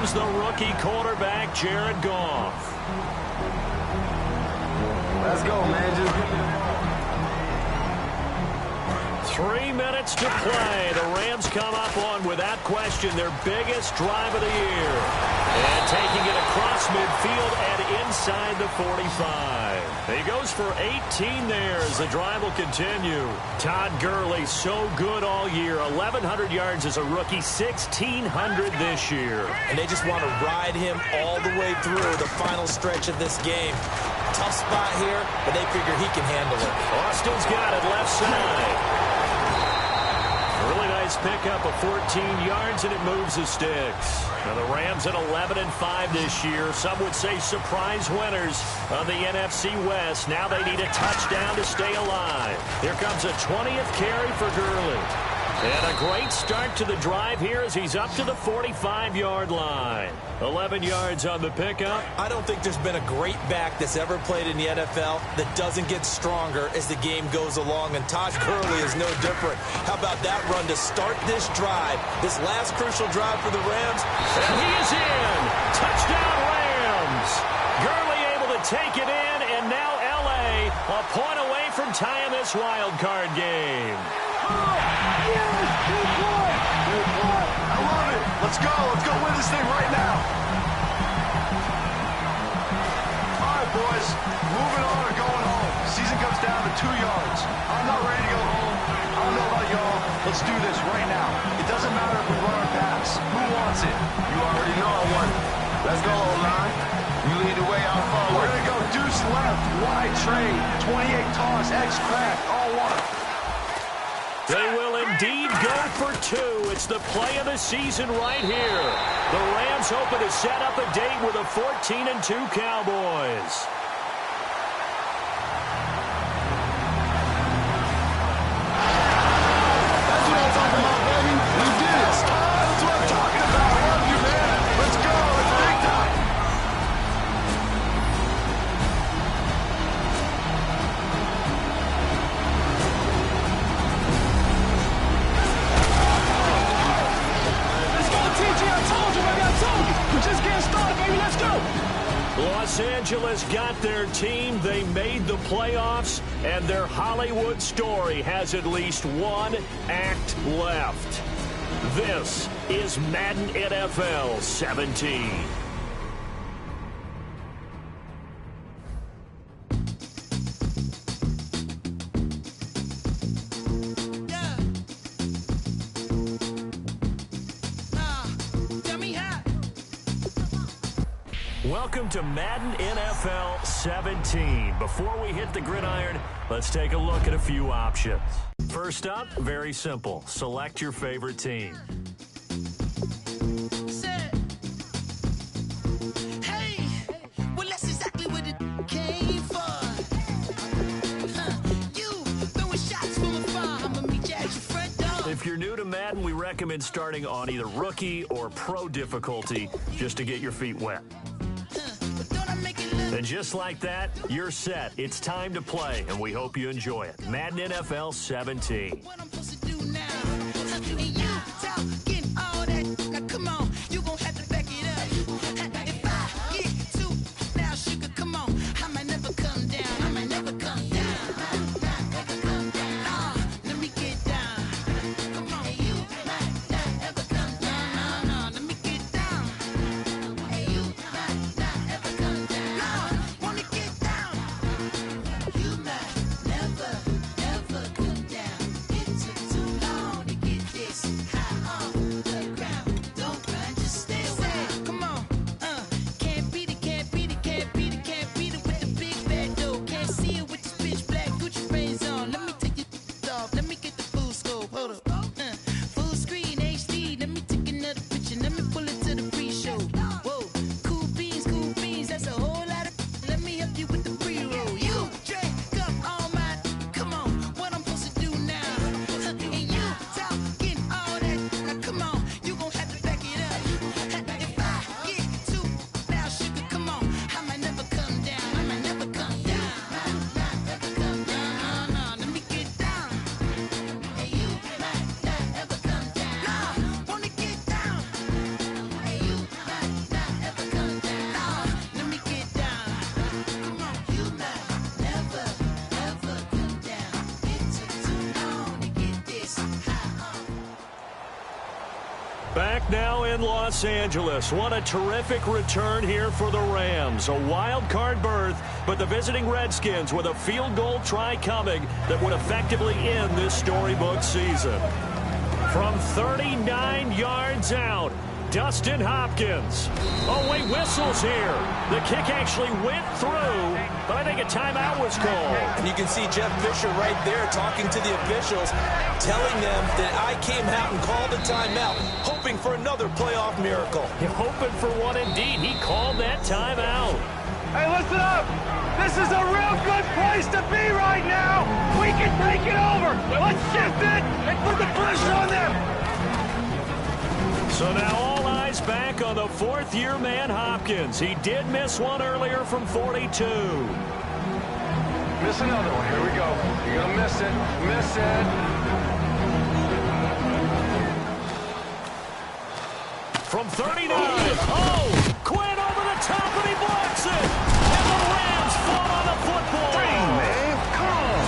comes the rookie quarterback, Jared Goff. Let's go, man. Just give me the ball. 3 minutes to play. The Rams come up on, without question, their biggest drive of the year. And taking it across midfield and inside the 45. He goes for 18 there as the drive will continue. Todd Gurley, so good all year. 1,100 yards as a rookie, 1,600 this year. And they just want to ride him all the way through the final stretch of this game. Tough spot here, but they figure he can handle it. Austin's got it left side. Really nice pickup of 14 yards, and it moves the sticks. Now the Rams at 11-5 this year. Some would say surprise winners of the NFC West. Now they need a touchdown to stay alive. Here comes a 20th carry for Gurley. And a great start to the drive here as he's up to the 45-yard line. 11 yards on the pickup. I don't think there's been a great back that's ever played in the NFL that doesn't get stronger as the game goes along, and Todd Gurley is no different. How about that run to start this drive, this last crucial drive for the Rams? And he is in. Touchdown Rams. Gurley able to take it in, and now L.A. a point away from tying this wild card game. I love it. Let's go. Let's go win this thing right now. All right, boys. Moving on or going home. Season comes down to 2 yards. I'm not ready to go home. I don't know about y'all. Let's do this right now. It doesn't matter if we run or pass. Who wants it? You already know I want it. Let's go, O-line. You lead the way out forward. We're going to go deuce left, wide trade, 28 toss, X crack, all one. They will indeed go for two. It's the play of the season right here. The Rams hoping to set up a date with a 14-2 Cowboys. That's what I'm talking about, baby. We did it. That's what I'm talking about. I love you, man. Let's go. It's big time. We're just getting started, baby. Let's go. Los Angeles got their team. They made the playoffs, and their Hollywood story has at least one act left. This is Madden NFL 17. Welcome to Madden NFL 17. Before we hit the gridiron, let's take a look at a few options. First up, very simple. Select your favorite team. If you're new to Madden, we recommend starting on either rookie or pro difficulty just to get your feet wet. And just like that, you're set. It's time to play, and we hope you enjoy it. Madden NFL 17. Back now in Los Angeles. What a terrific return here for the Rams. A wild card berth, but the visiting Redskins with a field goal try coming that would effectively end this storybook season. From 39 yards out, Dustin Hopkins. Oh, wait, whistles here. The kick actually went through, but I think a timeout was called. And you can see Jeff Fisher right there talking to the officials, telling them that I came out and called a timeout, hoping for another playoff miracle. You're hoping for one indeed. He called that timeout. Hey, listen up. This is a real good place to be right now. We can take it over. Let's shift it and put the pressure on them. So now all eyes back on the fourth-year man Hopkins. He did miss one earlier from 42. Miss another one. Here we go. You're going to miss it. Miss it. From 39. Oh! Quinn over the top, and he blocks it. And the Rams fall on the football. Dang, man. Come on.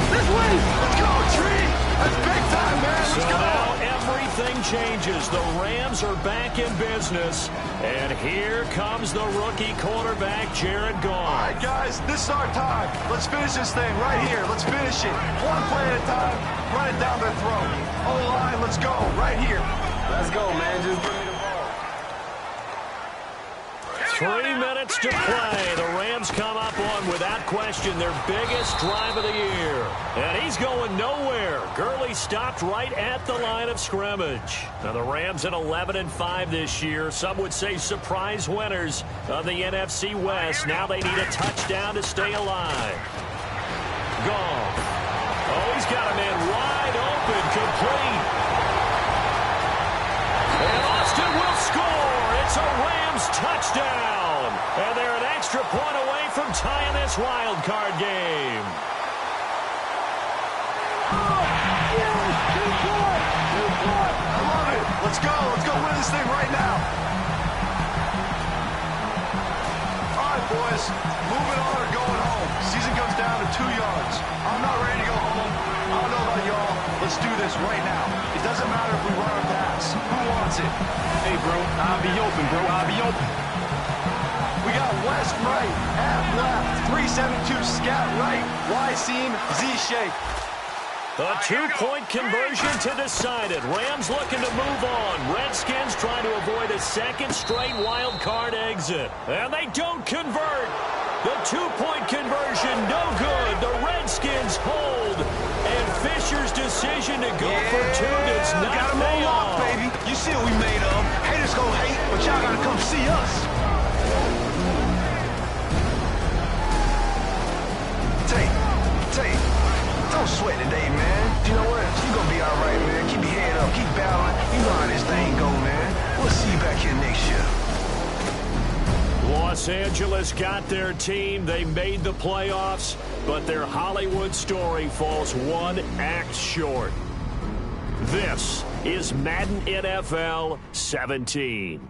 This way. Let's go, Tree. That's big time, man. So Let's go. now everything changes. The Rams are back in business. And here comes the rookie quarterback, Jared Goff. All right, guys, this is our time. Let's finish this thing right here. Let's finish it. One play at a time. Run it down their throat. O-line, let's go. Right here. Let's go, man. Just give me the ball. 3 minutes to play. The Rams come up on, without question, their biggest drive of the year. And he's going nowhere. Gurley stopped right at the line of scrimmage. Now the Rams at 11-5 this year. Some would say surprise winners of the NFC West. Now they need a touchdown to stay alive. Goff. Oh, he's got a man wide open, complete. And Austin will score. It's a Rams touchdown. And they're an extra point away from tying this wild card game. I love it. Let's go. Let's go win this thing right now. All right, boys. Moving on or going home. Season comes down to 2 yards. I'm not ready to go home. I don't know about y'all. Let's do this right now. It doesn't matter if we run or pass. Who wants it? Hey, bro. I'll be open, bro. I'll be open. We got West right, half left, 3-7-2 scout right, Y seam, Z shape. A two-point conversion to decide it. Rams looking to move on. Redskins trying to avoid a second straight wild card exit. And they don't convert. The two-point conversion, no good. The Redskins hold. And Fisher's decision to go for two does not Got 'em pay all off. off, baby. You see what we made of. Haters gonna hate, but y'all gotta come see us. Tate, don't sweat today, man. You know what? You gonna be all right, man. Keep your head up, keep battling. You know how this thing go, man. We'll see you back here next year. Los Angeles got their team. They made the playoffs, but their Hollywood story falls one act short. This is Madden NFL 17.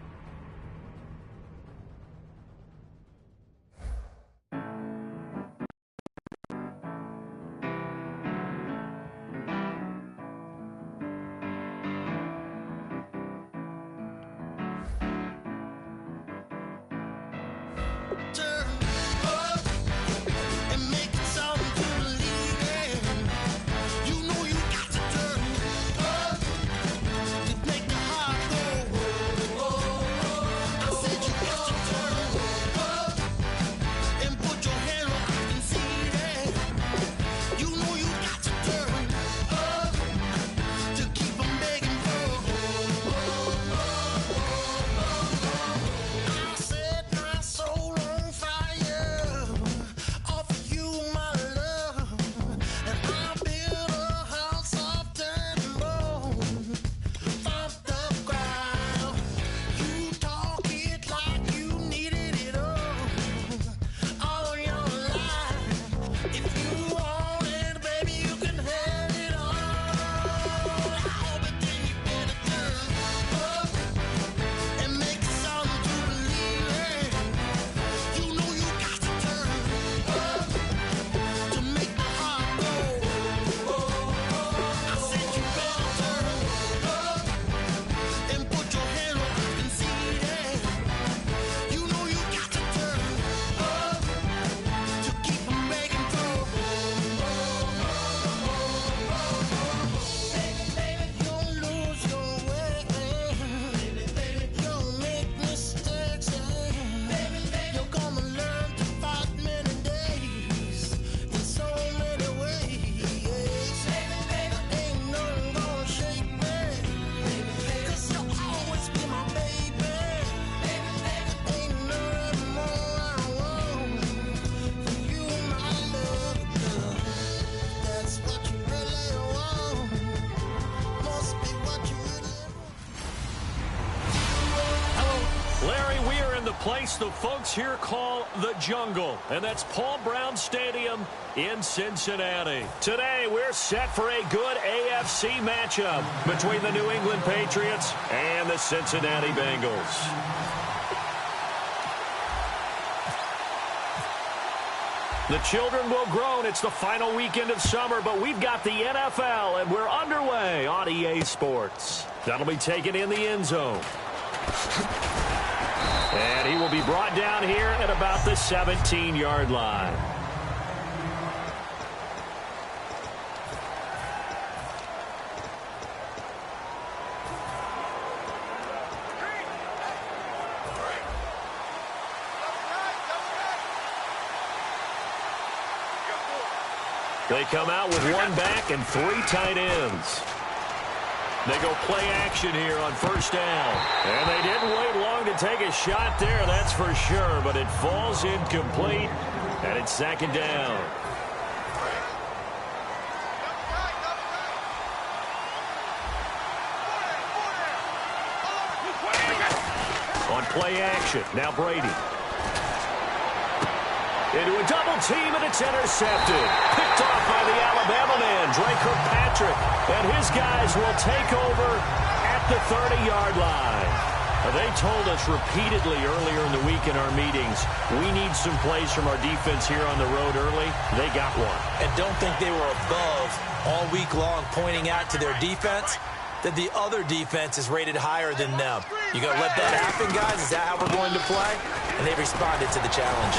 place the folks here call the Jungle, and that's Paul Brown Stadium in Cincinnati. Today, we're set for a good AFC matchup between the New England Patriots and the Cincinnati Bengals. The children will groan. It's the final weekend of summer, but we've got the NFL, and we're underway on EA Sports. That'll be taken in the end zone. And he will be brought down here at about the 17-yard line. They come out with one back and three tight ends. They go play action here on first down. And they didn't wait long to take a shot there, that's for sure. But it falls incomplete, and it's second down. On play action, now Brady. Into a double team, and it's intercepted. Picked off by the Alabama man, Drake Kirkpatrick. And his guys will take over at the 30-yard line. Now, they told us repeatedly earlier in the week in our meetings, we need some plays from our defense here on the road early. They got one. And don't think they were above all week long pointing out to their defense that the other defense is rated higher than them. You going to let that happen, guys? Is that how we're going to play? And they responded to the challenge.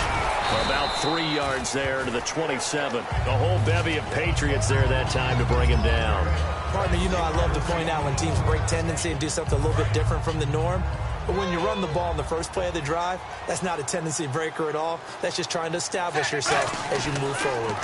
About 3 yards there to the 27. The whole bevy of Patriots there that time to bring him down. Partner, you know I love to point out when teams break tendency and do something a little bit different from the norm. But when you run the ball in the first play of the drive, that's not a tendency breaker at all. That's just trying to establish yourself as you move forward.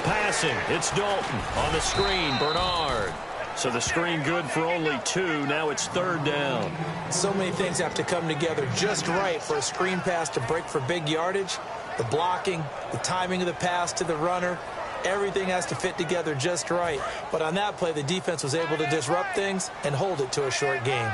Passing, it's Dalton. On the screen, Bernard. So the screen good for only 2. Now it's third down. So many things have to come together just right for a screen pass to break for big yardage. The blocking, the timing of the pass to the runner, everything has to fit together just right. But on that play, the defense was able to disrupt things and hold it to a short game.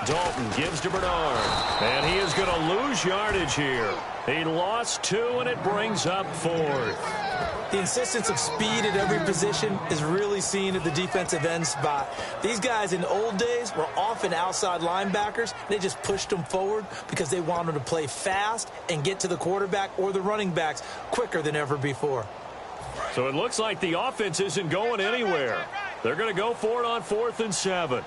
Dalton gives to Bernard. And he is going to lose yardage here. He lost 2, and it brings up 4th. The insistence of speed at every position is really seen at the defensive end spot. These guys in old days were often outside linebackers. They just pushed them forward because they wanted to play fast and get to the quarterback or the running backs quicker than ever before. So it looks like the offense isn't going anywhere. They're going to go for it on 4th and 7.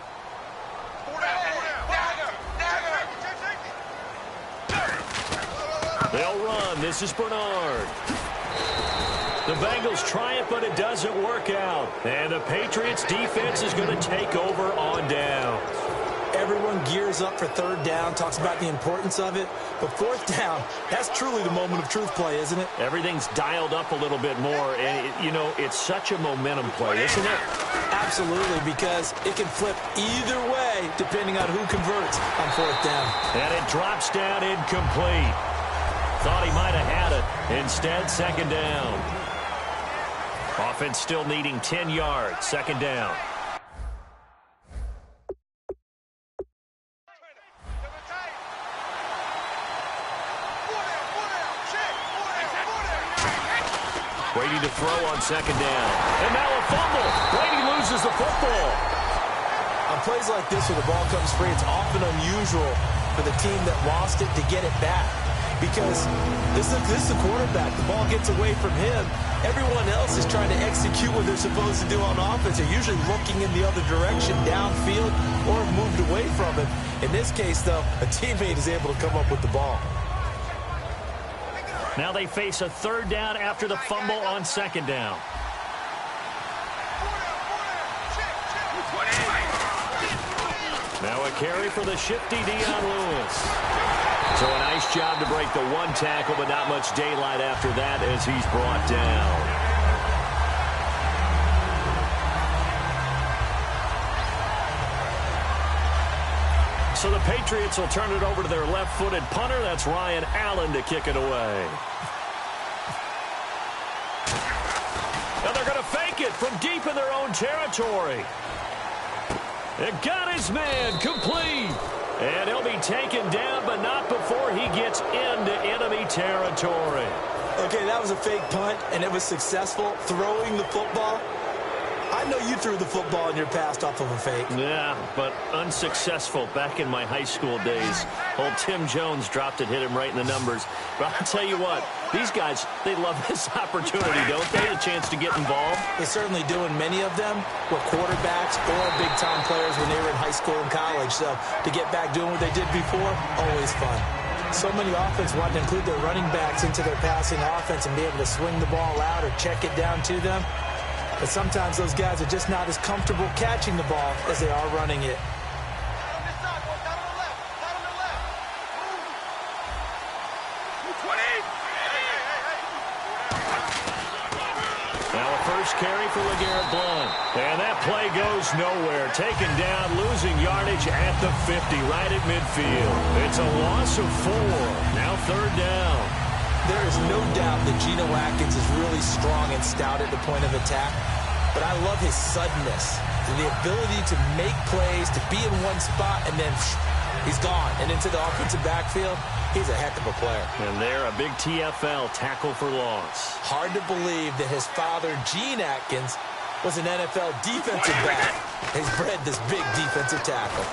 They'll run. This is Bernard. The Bengals try it, but it doesn't work out. And the Patriots defense is going to take over on down. Everyone gears up for third down, talks about the importance of it. But fourth down, that's truly the moment of truth play, isn't it? Everything's dialed up a little bit more. And, you know, it's such a momentum play, isn't it? Absolutely, because it can flip either way depending on who converts on fourth down. And it drops down incomplete. Thought he might have had it. Instead, second down. Offense still needing 10 yards. Second down. Brady to throw on second down. And now a fumble. Brady loses the football. On plays like this where the ball comes free, it's often unusual for the team that lost it to get it back. Because this is the quarterback. The ball gets away from him. Everyone else is trying to execute what they're supposed to do on offense. They're usually looking in the other direction, downfield, or have moved away from him. In this case, though, a teammate is able to come up with the ball. Now they face a third down after the fumble on second down. Now a carry for the shifty Dion Lewis. So a nice job to break the one tackle, but not much daylight after that as he's brought down. So the Patriots will turn it over to their left-footed punter. That's Ryan Allen to kick it away. Now they're going to fake it from deep in their own territory. It got his man complete. And he'll be taken down, but not before he gets into enemy territory. Okay, that was a fake punt, and it was successful throwing the football. I know you threw the football in your past off of a fake. Yeah, but unsuccessful back in my high school days. Old Tim Jones dropped it, hit him right in the numbers. But I'll tell you what, these guys, they love this opportunity, don't they? A chance to get involved. They certainly do, and many of them were quarterbacks or big-time players when they were in high school and college. So to get back doing what they did before, always fun. So many offenses want to include their running backs into their passing offense and be able to swing the ball out or check it down to them. But sometimes those guys are just not as comfortable catching the ball as they are running it. Now a first carry for LeGarrette Blount. And that play goes nowhere. Taken down, losing yardage at the 50, right at midfield. It's a loss of 4. Now third down. There is no doubt that Geno Atkins is really strong and stout at the point of attack, but I love his suddenness, the ability to make plays, to be in one spot, and then he's gone. And into the offensive backfield, he's a heck of a player. And there, a big TFL, tackle for loss. Hard to believe that his father, Gene Atkins, was an NFL defensive back. He's bred this big defensive tackle.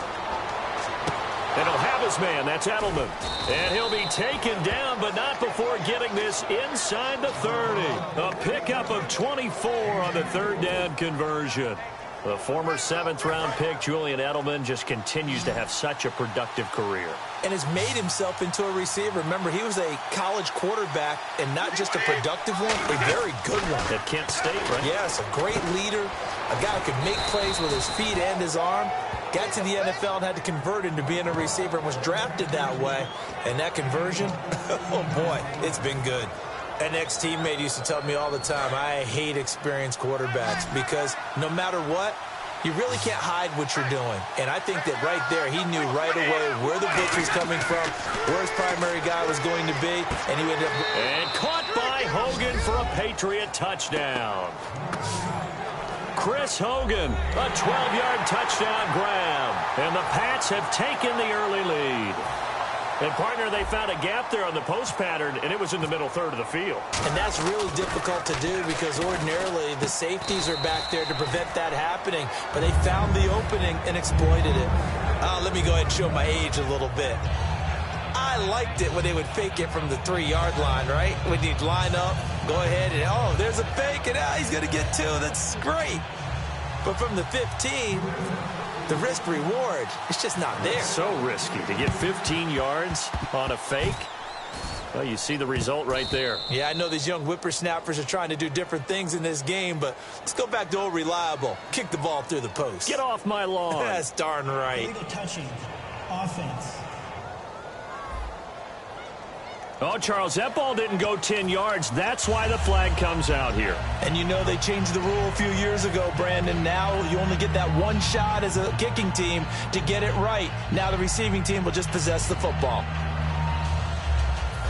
And he'll have his man. That's Edelman. And he'll be taken down, but not before getting this inside the 30. A pickup of 24 on the third down conversion. The former 7th-round pick, Julian Edelman, just continues to have such a productive career. And has made himself into a receiver. Remember, he was a college quarterback, and not just a productive one, a very good one. At Kent State, right? Yes, a great leader, a guy who could make plays with his feet and his arm. Got to the NFL and had to convert into being a receiver and was drafted that way. And that conversion, oh boy, it's been good. An ex-teammate used to tell me all the time, I hate experienced quarterbacks because no matter what, you really can't hide what you're doing. And I think that right there, he knew right away where the blitz was coming from, where his primary guy was going to be, and he ended up... And caught by Hogan for a Patriot touchdown. Chris Hogan, a 12-yard touchdown grab. And the Pats have taken the early lead. And, partner, they found a gap there on the post pattern, and it was in the middle third of the field. And that's really difficult to do because ordinarily the safeties are back there to prevent that happening. But they found the opening and exploited it. Let me go ahead and show my age a little bit. I liked it when they would fake it from the 3-yard line, right? When you'd line up, go ahead, and, oh, there's a fake, and he's going to get 2. That's great. But from the 15, the risk-reward, it's just not there. It's so risky to get 15 yards on a fake. Well, you see the result right there. Yeah, I know these young whippersnappers are trying to do different things in this game, but let's go back to old reliable. Kick the ball through the post. Get off my lawn. That's darn right. Illegal touching. Offense. Oh, Charles, that ball didn't go 10 yards. That's why the flag comes out here. And you know they changed the rule a few years ago, Brandon. Now you only get that one shot as a kicking team to get it right. Now the receiving team will just possess the football.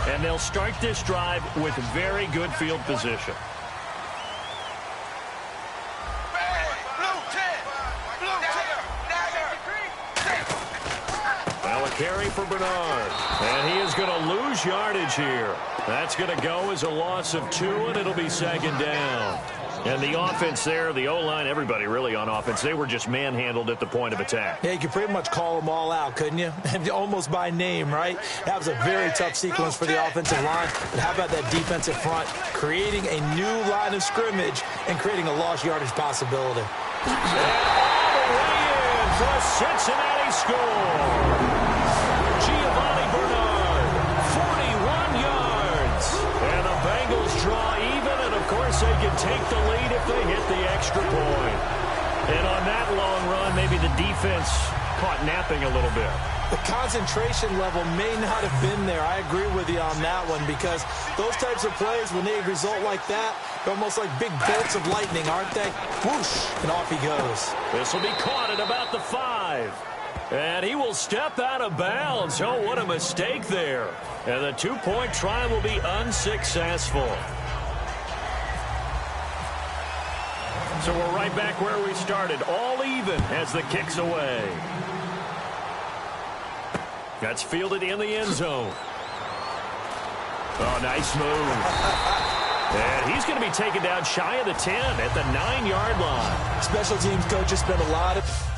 And they'll start this drive with very good field position. Well, a carry for Bernard. And he is going to lose yardage here. That's going to go as a loss of 2, and it'll be second down. And the offense there, the O-line, everybody really on offense, they were just manhandled at the point of attack. Yeah, you could pretty much call them all out, couldn't you? Almost by name, right? That was a very tough sequence for the offensive line. But how about that defensive front creating a new line of scrimmage and creating a lost yardage possibility? And all the way in for a Cincinnati score. Giovanni Bernard, 41 yards. And the Bengals draw even, and of course they can take the lead if they hit the extra point. And on that long run, maybe the defense caught napping a little bit. The concentration level may not have been there. I agree with you on that one because those types of plays, when they result like that, they're almost like big bolts of lightning, aren't they? Whoosh, and off he goes. This will be caught at about the 5. And he will step out of bounds. Oh, what a mistake there. And the 2-point try will be unsuccessful. So we're right back where we started, all even as the kick's away. That's fielded in the end zone. Oh, nice move. And he's going to be taken down shy of the 10 at the 9-yard line. Special teams coaches spend a lot of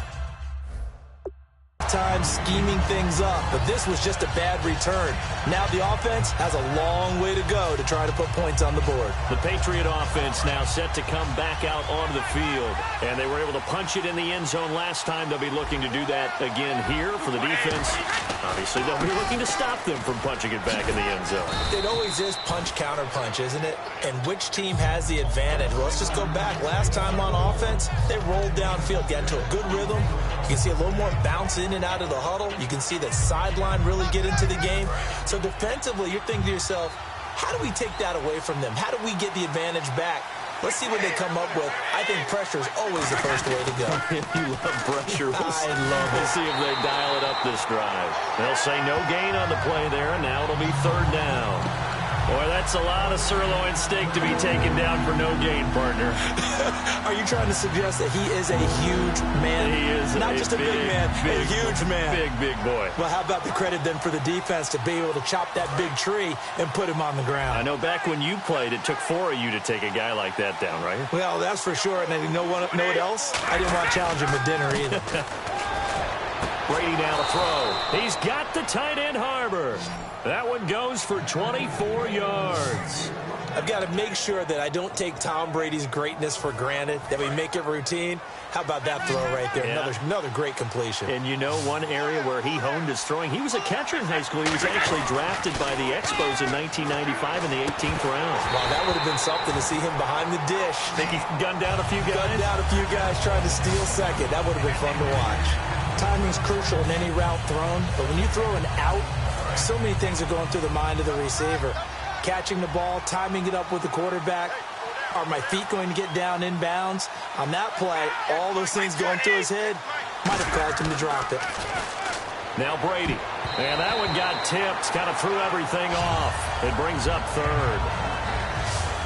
time scheming things up, but this was just a bad return. Now the offense has a long way to go to try to put points on the board. The Patriot offense now set to come back out onto the field, and they were able to punch it in the end zone last time. They'll be looking to do that again here for the defense. Obviously, they'll be looking to stop them from punching it back in the end zone. It always is punch-counter-punch, isn't it? And which team has the advantage? Well, let's just go back. Last time on offense, they rolled downfield, got into a good rhythm. You can see a little more bounce in and out of the huddle. You can see that sideline really get into the game. So defensively, you're thinking to yourself, how do we take that away from them? How do we get the advantage back? Let's see what they come up with. I think pressure is always the first way to go. You love pressure. I love it. We'll see if they dial it up this drive. They'll say no gain on the play there, and now it'll be 3rd down. Boy, that's a lot of sirloin steak to be taken down for no gain, partner. Are you trying to suggest that he is a huge man? He is not just a big man, a huge man. Big boy. Well, how about the credit then for the defense to be able to chop that big tree and put him on the ground? I know back when you played, it took 4 of you to take a guy like that down, right? Well, that's for sure. And you know what else? I didn't want to challenge him with dinner either. Brady now to throw. He's got the tight end, Harbor. That one goes for 24 yards. I've got to make sure that I don't take Tom Brady's greatness for granted, that we make it routine. How about that throw right there? Yeah. Another great completion. And you know one area where he honed his throwing? He was a catcher in high school. He was actually drafted by the Expos in 1995 in the 18th round. Wow, that would have been something to see him behind the dish. Think he gunned down a few guys? Gunned down a few guys trying to steal second. That would have been fun to watch. Timing's crucial in any route thrown, but when you throw an out, so many things are going through the mind of the receiver. Catching the ball, timing it up with the quarterback. Are my feet going to get down inbounds? On that play, all those things going through his head might have caused him to drop it. Now Brady. And that one got tipped, kind of threw everything off. It brings up 3rd.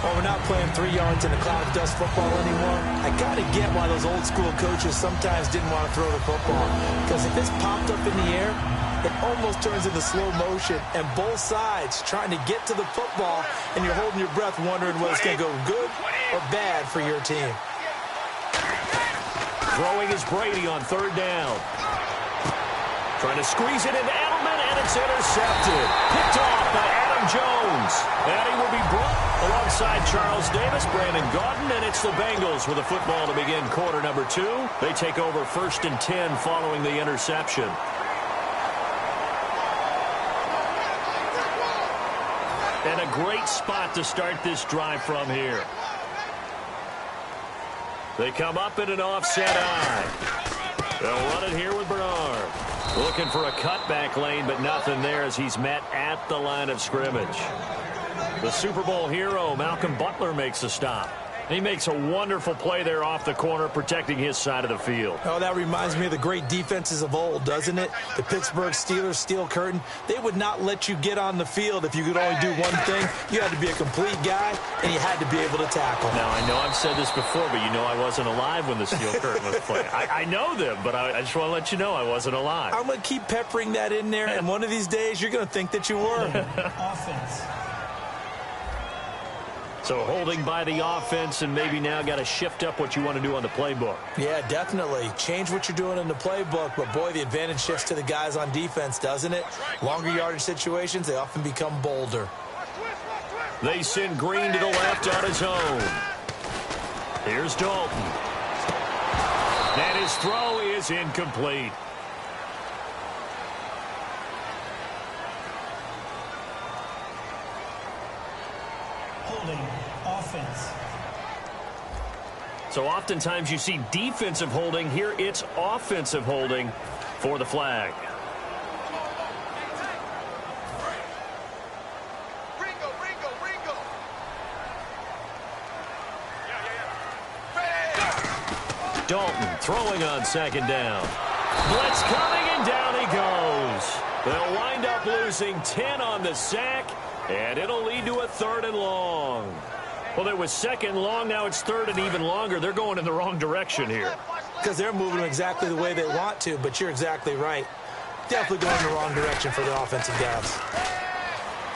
Well, we're not playing 3 yards in a cloud of dust football anymore. I got to get why those old school coaches sometimes didn't want to throw the football. Because if it's popped up in the air, it almost turns into slow motion. And both sides trying to get to the football, and you're holding your breath wondering whether it's going to go good or bad for your team. Throwing is Brady on 3rd down. Trying to squeeze it into Edelman, and it's intercepted. Picked off by Adam Jones. And he will be brought alongside Charles Davis, Brandon Gaudin, and it's the Bengals with a football to begin quarter number 2. They take over 1st and 10 following the interception. And a great spot to start this drive from here. They come up in an offset eye. They'll run it here with Bernard. Looking for a cutback lane, but nothing there as he's met at the line of scrimmage. The Super Bowl hero, Malcolm Butler, makes a stop. He makes a wonderful play there off the corner, protecting his side of the field. Oh, that reminds me of the great defenses of old, doesn't it? The Pittsburgh Steelers steel curtain. They would not let you get on the field if you could only do one thing. You had to be a complete guy, and you had to be able to tackle. Now, I know I've said this before, but you know I wasn't alive when the steel curtain was playing. I know them, but I just want to let you know I wasn't alive. I'm going to keep peppering that in there, and one of these days you're going to think that you were. Offense. So holding by the offense, and maybe now got to shift up what you want to do on the playbook. Yeah, definitely. Change what you're doing in the playbook, but boy, the advantage shifts to the guys on defense, doesn't it? Longer yardage situations, they often become bolder. They send Green to the left on his own. Here's Dalton. And his throw is incomplete. Holding. Offense. So oftentimes you see defensive holding. Here it's offensive holding for the flag. Dalton throwing on 2nd down. Blitz coming, and down he goes. They'll wind up losing 10 on the sack, and it'll lead to a 3rd and long. Well, it was second long. Now it's third and even longer. They're going in the wrong direction here. Because they're moving exactly the way they want to, but you're exactly right. Definitely going in the wrong direction for the offensive guys.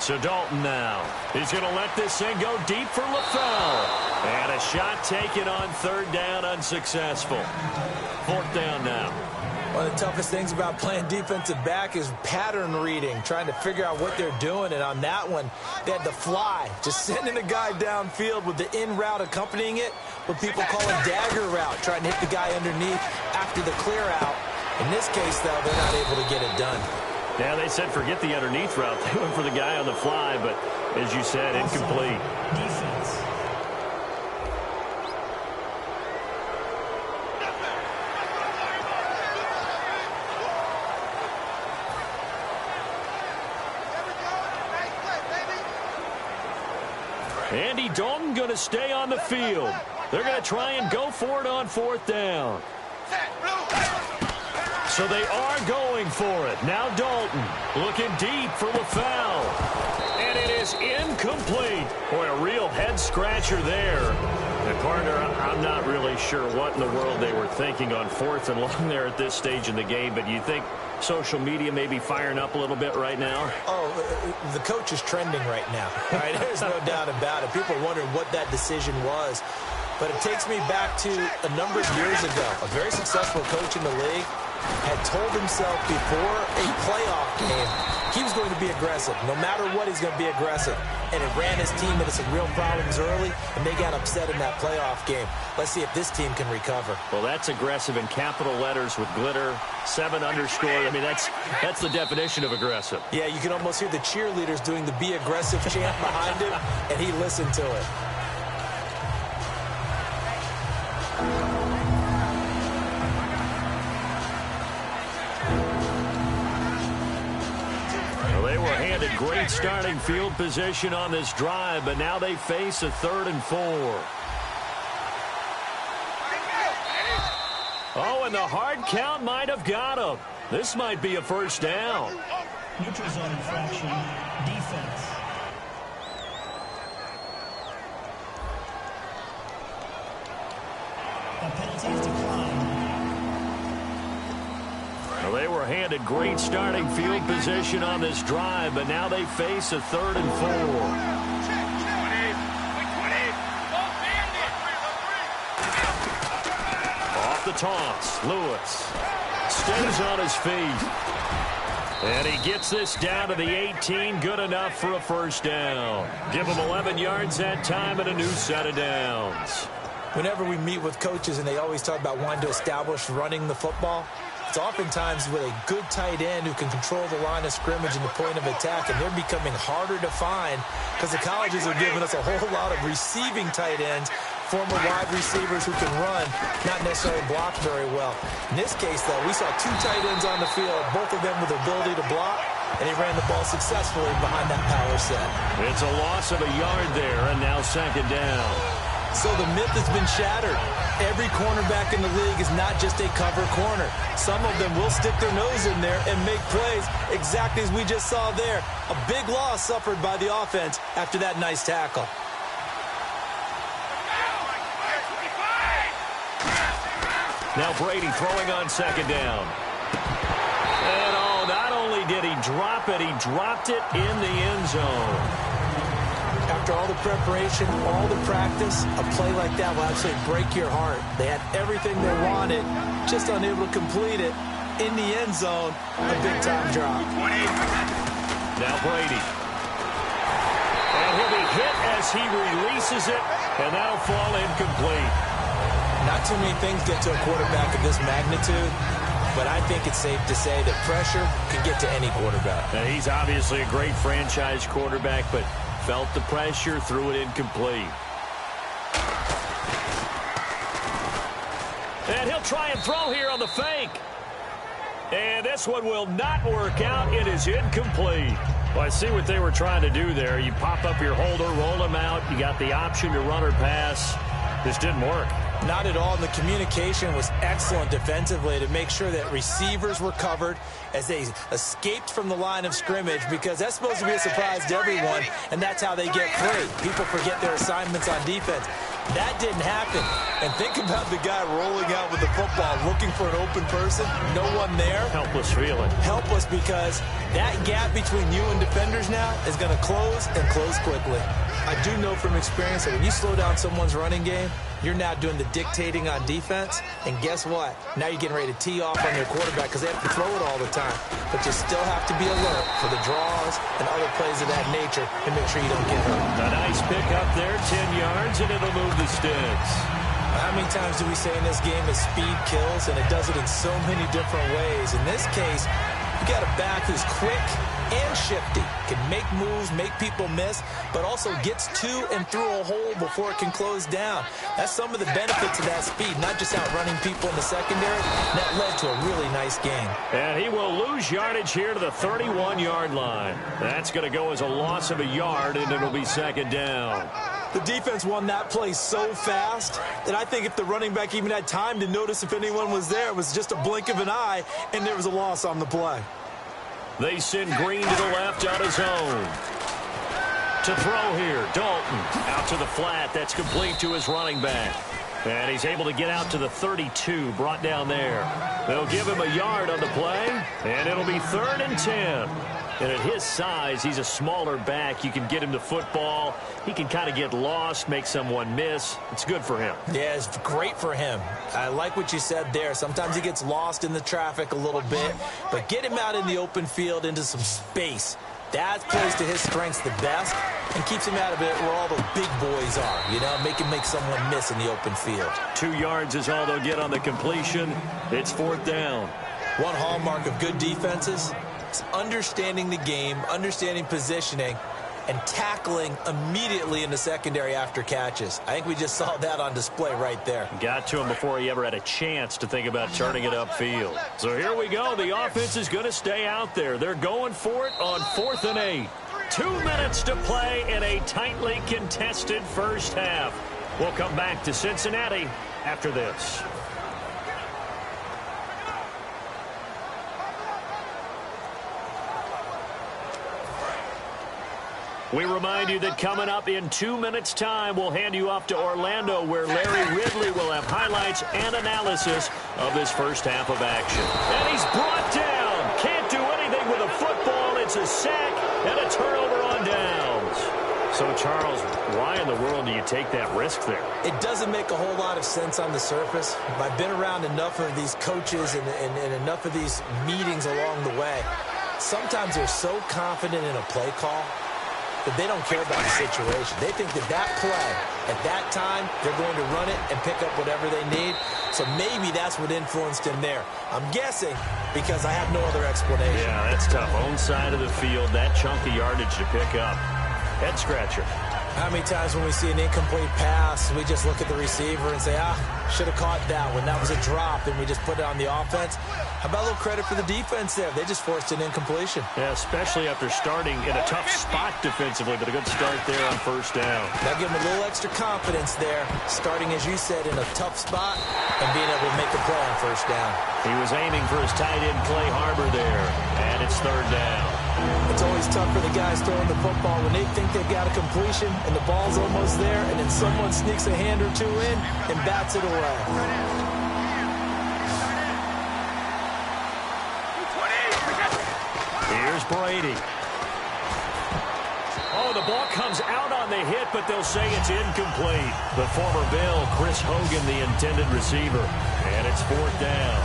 So Dalton now. He's going to let this thing go deep for LaFell. And a shot taken on third down, unsuccessful. Fourth down now. One of the toughest things about playing defensive back is pattern reading, trying to figure out what they're doing. And on that one, they had the fly, just sending a guy downfield with the in route accompanying it, what people call a dagger route, trying to hit the guy underneath after the clear out. In this case, though, they're not able to get it done. Yeah, they said forget the underneath route. They went for the guy on the fly, but as you said, incomplete. Defense. Andy Dalton going to stay on the field. They're going to try and go for it on fourth down. So they are going for it. Now Dalton looking deep for LaFell. And it is incomplete. Boy, a real head-scratcher there. And partner, I'm not really sure what in the world they were thinking on fourth and long there at this stage in the game, but you think social media may be firing up a little bit right now? Oh, the coach is trending right now. Right? There's no doubt about it. People are wondering what that decision was. But it takes me back to a number of years ago. A very successful coach in the league had told himself before a playoff game he was going to be aggressive. No matter what, he's going to be aggressive. And it ran his team into some real problems early, and they got upset in that playoff game. Let's see if this team can recover. Well, that's aggressive in capital letters with glitter, 7 underscore. I mean, that's the definition of aggressive. Yeah, you can almost hear the cheerleaders doing the be aggressive chant behind him, and he listened to it. Great starting field position on this drive, but now they face a 3rd and 4. Oh, and the hard count might have got him. This might be a first down. Neutral zone infraction. Defense. A penalty is declined. Well, they were handed great starting field position on this drive, but now they face a 3rd and 4. Off the toss, Lewis stays on his feet. And he gets this down to the 18, good enough for a first down. Give him 11 yards that time and a new set of downs. Whenever we meet with coaches and they always talk about wanting to establish running the football, it's oftentimes with a good tight end who can control the line of scrimmage and the point of attack, and they're becoming harder to find because the colleges are giving us a whole lot of receiving tight ends, former wide receivers who can run, not necessarily block very well. In this case, though, we saw 2 tight ends on the field, both of them with the ability to block, and he ran the ball successfully behind that power set. It's a loss of a yard there, and now 2nd down. So the myth has been shattered. Every cornerback in the league is not just a cover corner. Some of them will stick their nose in there and make plays exactly as we just saw there. A big loss suffered by the offense after that nice tackle. Now Brady throwing on 2nd down. And oh, not only did he drop it, he dropped it in the end zone. After all the preparation, all the practice, a play like that will absolutely break your heart. They had everything they wanted, just unable to complete it. In the end zone, a big-time drop. Now Brady. And he'll be hit as he releases it, and that'll fall incomplete. Not too many things get to a quarterback of this magnitude, but I think it's safe to say that pressure can get to any quarterback. Now, he's obviously a great franchise quarterback, but felt the pressure, threw it incomplete. And he'll try and throw here on the fake. And this one will not work out. It is incomplete. Well, I see what they were trying to do there. You pop up your holder, roll him out. You got the option to run or pass. This didn't work. Not at all. And the communication was excellent defensively to make sure that receivers were covered as they escaped from the line of scrimmage, because that's supposed to be a surprise to everyone, and that's how they get free. People forget their assignments on defense. That didn't happen. And think about the guy rolling out with the football, looking for an open person. No one there. Helpless feeling. Helpless, because that gap between you and defenders now is going to close, and close quickly. I do know from experience that when you slow down someone's running game, you're now doing the dictating on defense. And guess what? Now you're getting ready to tee off on your quarterback because they have to throw it all the time. But you still have to be alert for the draws and other plays of that nature to make sure you don't get hurt. A nice pick up there, 10 yards, and it'll move the sticks. How many times do we say in this game that speed kills, and it does it in so many different ways? In this case, you got a back who's quick and shifty, can make moves, make people miss, but also gets to and through a hole before it can close down. That's some of the benefits of that speed, not just outrunning people in the secondary. That led to a really nice game. And he will lose yardage here to the 31-yard line. That's going to go as a loss of a yard, and it'll be second down. The defense won that play so fast that I think if the running back even had time to notice if anyone was there, it was just a blink of an eye, and there was a loss on the play. They send Green to the left on his own. To throw here, Dalton out to the flat. That's complete to his running back. And he's able to get out to the 32, brought down there. They'll give him a yard on the play, and it'll be 3rd and 10. And at his size, he's a smaller back. You can get him the football. He can kind of get lost, make someone miss. It's good for him. Yeah, it's great for him. I like what you said there. Sometimes he gets lost in the traffic a little bit, but get him out in the open field into some space. That plays to his strengths the best and keeps him out of it where all the big boys are, you know, make him make someone miss in the open field. 2 yards is all they'll get on the completion. It's 4th down. One hallmark of good defenses is understanding the game, understanding positioning, and tackling immediately in the secondary after catches. I think we just saw that on display right there. Got to him before he ever had a chance to think about turning it upfield. So here we go. The offense is going to stay out there. They're going for it on 4th and 8. 2 minutes to play in a tightly contested first half. We'll come back to Cincinnati after this. We remind you that coming up in 2 minutes' time, we'll hand you off to Orlando, where Larry Ridley will have highlights and analysis of this first half of action. And he's brought down. Can't do anything with a football. It's a sack and a turnover on downs. So, Charles, why in the world do you take that risk there? It doesn't make a whole lot of sense on the surface. I've been around enough of these coaches and enough of these meetings along the way. Sometimes they're so confident in a play call that they don't care about the situation. They think that that play, at that time, they're going to run it and pick up whatever they need. So maybe that's what influenced him there. I'm guessing because I have no other explanation. Yeah, that's tough. Own side of the field, that chunk of yardage to pick up. Head scratcher. How many times when we see an incomplete pass, we just look at the receiver and say, should have caught that one. That was a drop, and we just put it on the offense. How about a little credit for the defense there? They just forced an incompletion. Yeah, especially after starting in a tough spot defensively, but a good start there on first down. Now give them a little extra confidence there, starting, as you said, in a tough spot and being able to make a play on first down. He was aiming for his tight end, Clay Harbor, there, and it's 3rd down. It's always tough for the guys throwing the football when they think they've got a completion and the ball's almost there, and then someone sneaks a hand or two in and bats it away. Here's Brady. Oh, the ball comes out on the hit, but they'll say it's incomplete. The former Bill, Chris Hogan, the intended receiver, and it's 4th down.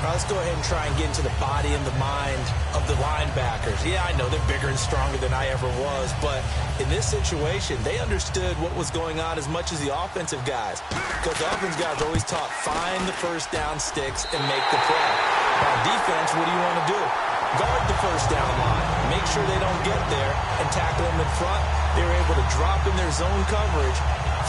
Let's go ahead and try and get into the body and the mind of the linebackers. Yeah, I know they're bigger and stronger than I ever was, but in this situation, they understood what was going on as much as the offensive guys. Because the offensive guys always taught, find the first down sticks and make the play. On defense, what do you want to do? Guard the first down line. Make sure they don't get there and tackle them in front. They were able to drop in their zone coverage,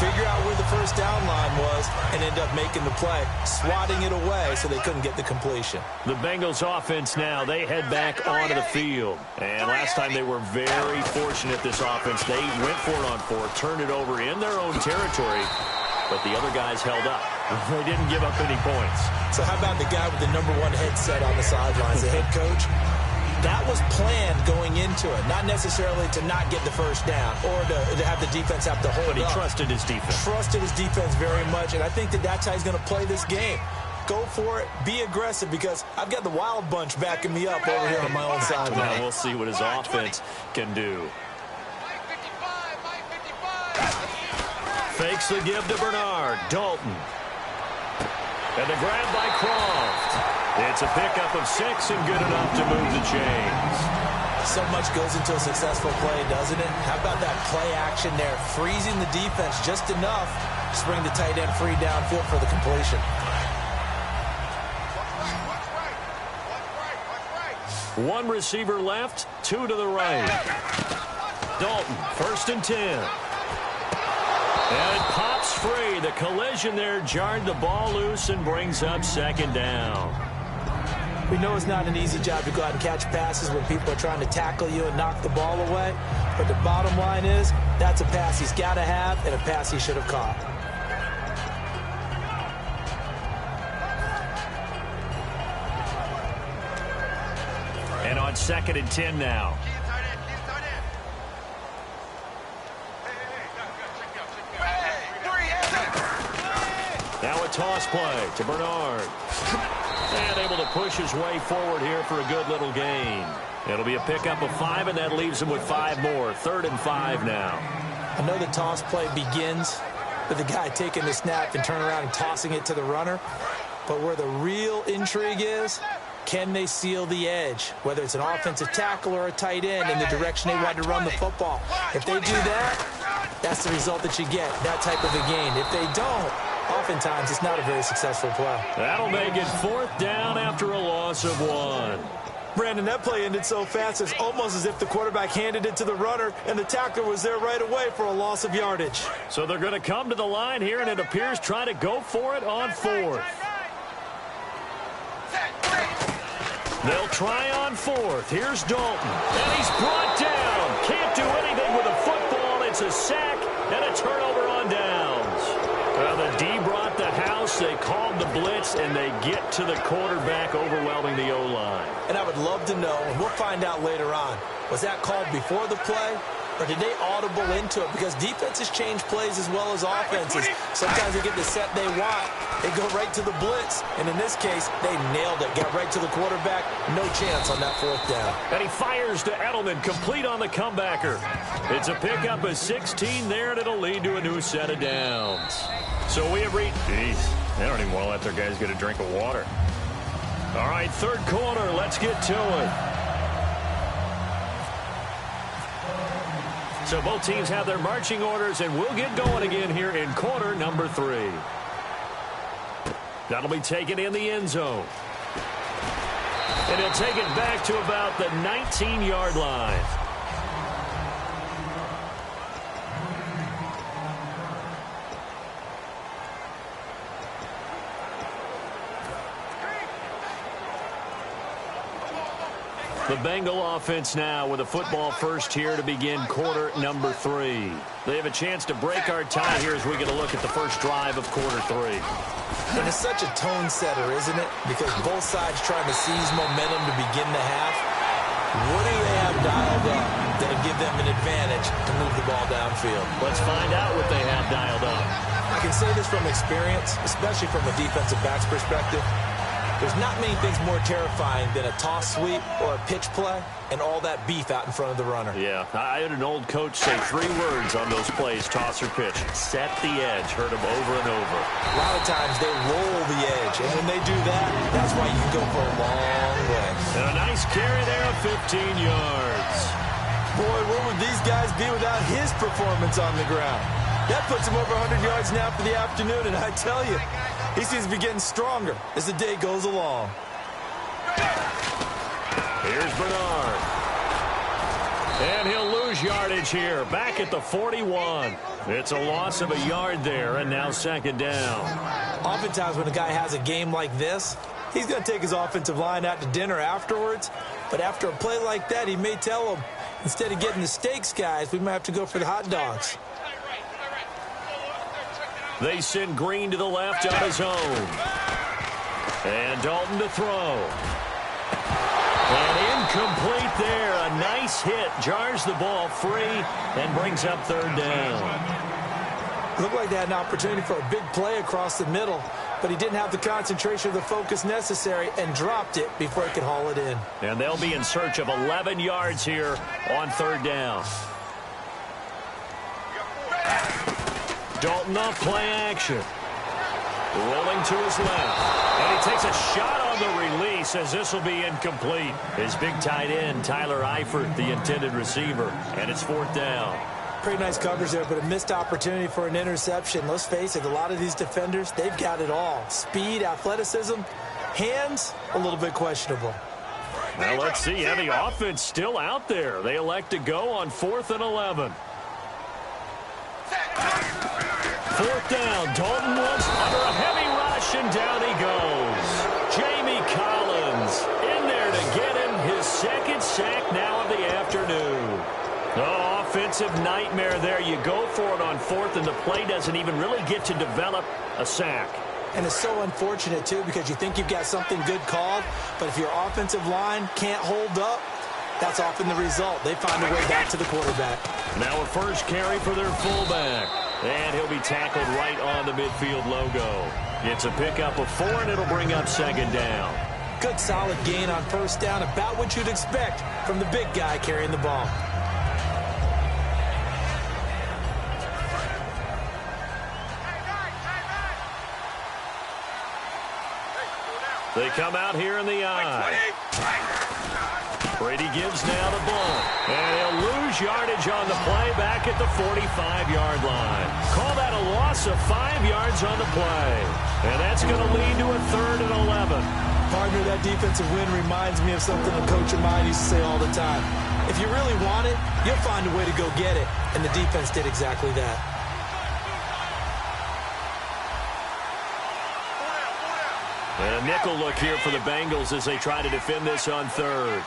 figure out where the first down line was, and end up making the play, swatting it away so they couldn't get the completion. The Bengals offense now, they head back onto the field. And last time they were very fortunate, this offense. They went for it on 4, turned it over in their own territory, but the other guys held up. They didn't give up any points. So how about the guy with the #1 headset on the sidelines, the head coach? That was planned going into it, not necessarily to not get the first down or to have the defense have to hold But he up. trusted his defense. Trusted his defense very much, and I think that's how he's going to play this game. Go for it, be aggressive, because I've got the wild bunch backing me up over here on my own sideline. Well, we'll see what his offense can do. Fakes the give to Bernard. Dalton. And the grab by Croft. It's a pickup of 6 and good enough to move the chains. So much goes into a successful play, doesn't it? How about that play action there? Freezing the defense just enough to bring the tight end free downfield for the completion. One receiver left, 2 to the right. Dalton, 1st and 10. And it pops free. The collision there jarred the ball loose and brings up 2nd down. We know it's not an easy job to go out and catch passes when people are trying to tackle you and knock the ball away. But the bottom line is, that's a pass he's got to have and a pass he should have caught. And on 2nd and 10 now. Now a toss play to Bernard. And able to push his way forward here for a good little gain. It'll be a pickup of 5, and that leaves him with 5 more. 3rd and 5 now. I know the toss play begins with the guy taking the snap and turning around and tossing it to the runner. But where the real intrigue is, can they seal the edge? Whether it's an offensive tackle or a tight end in the direction they want to run the football. If they do that, that's the result that you get, that type of a gain. If they don't, oftentimes it's not a very successful play. That'll make it 4th down after a loss of 1. Brandon, that play ended so fast, it's almost as if the quarterback handed it to the runner and the tackler was there right away for a loss of yardage. So they're going to come to the line here, and it appears trying to go for it on 4th. They'll try on 4th. Here's Dalton. And he's brought down. Can't do anything with a football. It's a sack and a turnover on downs. Well, the D brought the house. They called the blitz, and they get to the quarterback, overwhelming the O-line. And I would love to know, and we'll find out later on, was that called before the play? Or did they audible into it? Because defenses change plays as well as offenses. Sometimes they get the set they want. They go right to the blitz. And in this case, they nailed it. Got right to the quarterback. No chance on that 4th down. And he fires to Edelman, complete on the comebacker. It's a pickup of 16 there, and it'll lead to a new set of downs. So we have reached... Jeez, they don't even want to let their guys get a drink of water. All right, 3rd quarter. Let's get to it. So both teams have their marching orders, and we'll get going again here in quarter number 3. That'll be taken in the end zone. And he'll take it back to about the 19-yard line. The Bengal offense now with a football first here to begin quarter number 3. They have a chance to break our tie here as we get a look at the first drive of quarter 3. And it's such a tone setter, isn't it? Because both sides trying to seize momentum to begin the half. What do they have dialed up that'll give them an advantage to move the ball downfield? Let's find out what they have dialed up. I can say this from experience, especially from a defensive back's perspective. There's not many things more terrifying than a toss sweep or a pitch play and all that beef out in front of the runner. Yeah, I had an old coach say 3 words on those plays, toss or pitch. Set the edge. Heard him over and over. A lot of times they roll the edge, and when they do that, that's why you can go for a long way. And a nice carry there of 15 yards. Boy, where would these guys be without his performance on the ground? That puts him over 100 yards now for the afternoon, and I tell you, he seems to be getting stronger as the day goes along. Here's Bernard. And he'll lose yardage here. Back at the 41. It's a loss of a yard there, and now 2nd down. Oftentimes when a guy has a game like this, he's going to take his offensive line out to dinner afterwards. But after a play like that, he may tell them, instead of getting the steaks, guys, we might have to go for the hot dogs. They send Green to the left on his own. And Dalton to throw. And incomplete there. A nice hit. Jars the ball free and brings up third down. Looked like they had an opportunity for a big play across the middle, but he didn't have the concentration or the focus necessary and dropped it before he could haul it in. And they'll be in search of 11 yards here on third down. Dalton off play action. Rolling to his left. And he takes a shot on the release as this will be incomplete. His big tight end, Tyler Eifert, the intended receiver. And it's fourth down. Pretty nice coverage there, but a missed opportunity for an interception. Let's face it, a lot of these defenders, they've got it all. Speed, athleticism, hands, a little bit questionable. Now let's see how the offense still out there. They elect to go on 4th and 11. Fourth down. Dalton wants under a heavy rush, and down he goes. Jamie Collins in there to get him his second sack now of the afternoon. Oh, offensive nightmare there. You go for it on 4th, and the play doesn't even really get to develop a sack. And it's so unfortunate, too, because you think you've got something good called, but if your offensive line can't hold up, that's often the result. They find a way back to the quarterback. Now a first carry for their fullback. And he'll be tackled right on the midfield logo. It's a pickup of 4, and it'll bring up second down. Good solid gain on first down, about what you'd expect from the big guy carrying the ball. They come out here in the eye. Brady gives now the ball. And he'll lose yardage on the play back at the 45-yard line. Call that a loss of 5 yards on the play. And that's going to lead to a 3rd and 11. Partner, that defensive win reminds me of something a coach of mine used to say all the time. If you really want it, you'll find a way to go get it. And the defense did exactly that. And a nickel look here for the Bengals as they try to defend this on 3rd.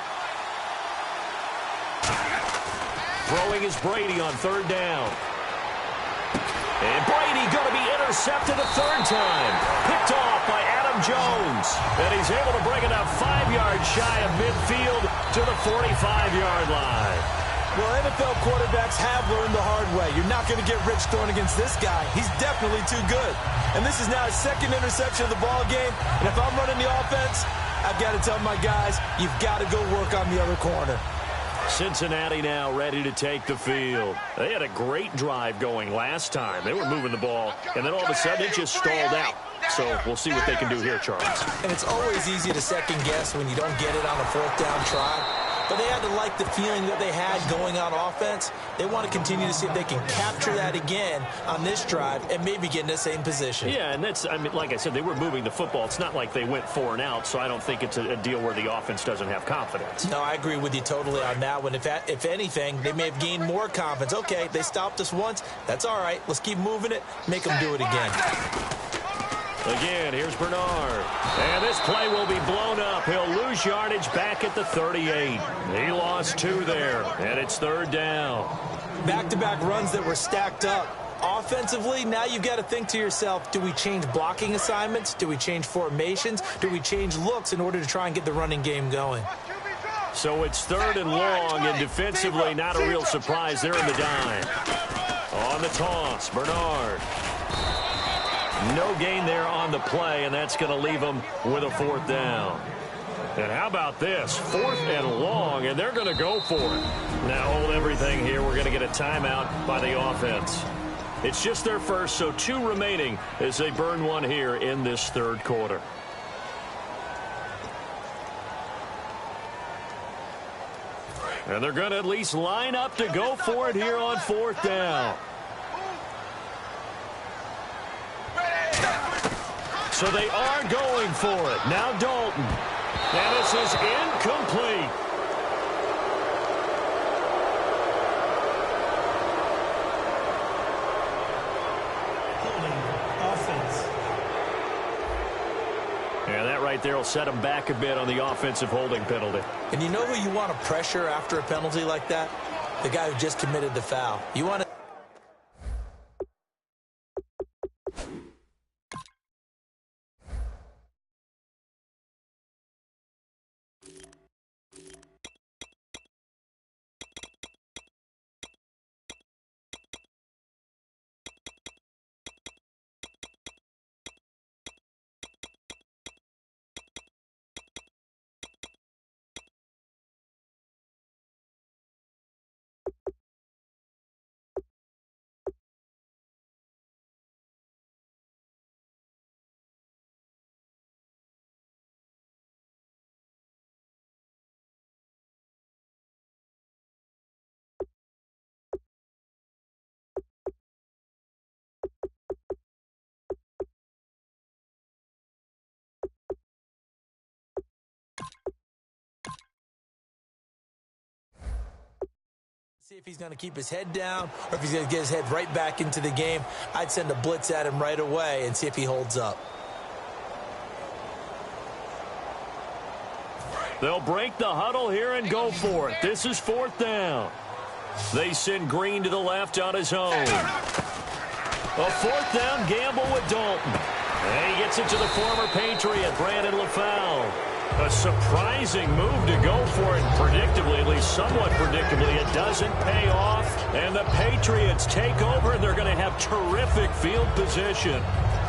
Throwing is Brady on 3rd down. And Brady going to be intercepted a 3rd time. Picked off by Adam Jones. And he's able to bring it up 5 yards shy of midfield to the 45-yard line. Well, NFL quarterbacks have learned the hard way. You're not going to get rich throwing against this guy. He's definitely too good. And this is now his 2nd interception of the ball game. And if I'm running the offense, I've got to tell my guys, you've got to go work on the other corner. Cincinnati now ready to take the field. They had a great drive going last time. They were moving the ball, and then all of a sudden it just stalled out. So we'll see what they can do here, Charles. And it's always easy to second guess when you don't get it on a 4th down try. But they had to like the feeling that they had going on offense. They want to continue to see if they can capture that again on this drive and maybe get in the same position. Yeah, and that's, I mean, like I said, they were moving the football. It's not like they went 4 and out, so I don't think it's a deal where the offense doesn't have confidence. No, I agree with you totally on that one. If anything, they may have gained more confidence. Okay, they stopped us once. That's all right. Let's keep moving it. Make them do it again. Again, here's Bernard. And this play will be blown up. He'll lose yardage back at the 38. He lost 2 there, and it's 3rd down. Back-to-back runs that were stacked up. Offensively, now you've got to think to yourself, do we change blocking assignments? Do we change formations? Do we change looks in order to try and get the running game going? So it's 3rd and long, and defensively, not a real surprise. They're in the dime. On the toss, Bernard. No gain there on the play, and that's going to leave them with a 4th down. And how about this? 4th and long, and they're going to go for it. Now hold everything here. We're going to get a timeout by the offense. It's just their first, so 2 remaining as they burn 1 here in this 3rd quarter. And they're going to at least line up to go for it here on 4th down. So they are going for it. Now Dalton. And this is incomplete. Holding offense. And that right there will set them back a bit on the offensive holding penalty. And you know who you want to pressure after a penalty like that? The guy who just committed the foul. You want to if he's going to keep his head down or if he's going to get his head right back into the game. I'd send a blitz at him right away and see if he holds up. They'll break the huddle here and go for it. This is 4th down. They send Green to the left on his own. A 4th down gamble with Dalton. And he gets it to the former Patriot, Brandon LaFell. A surprising move to go for it. Predictably, at least somewhat predictably, it doesn't pay off. And the Patriots take over, and they're going to have terrific field position.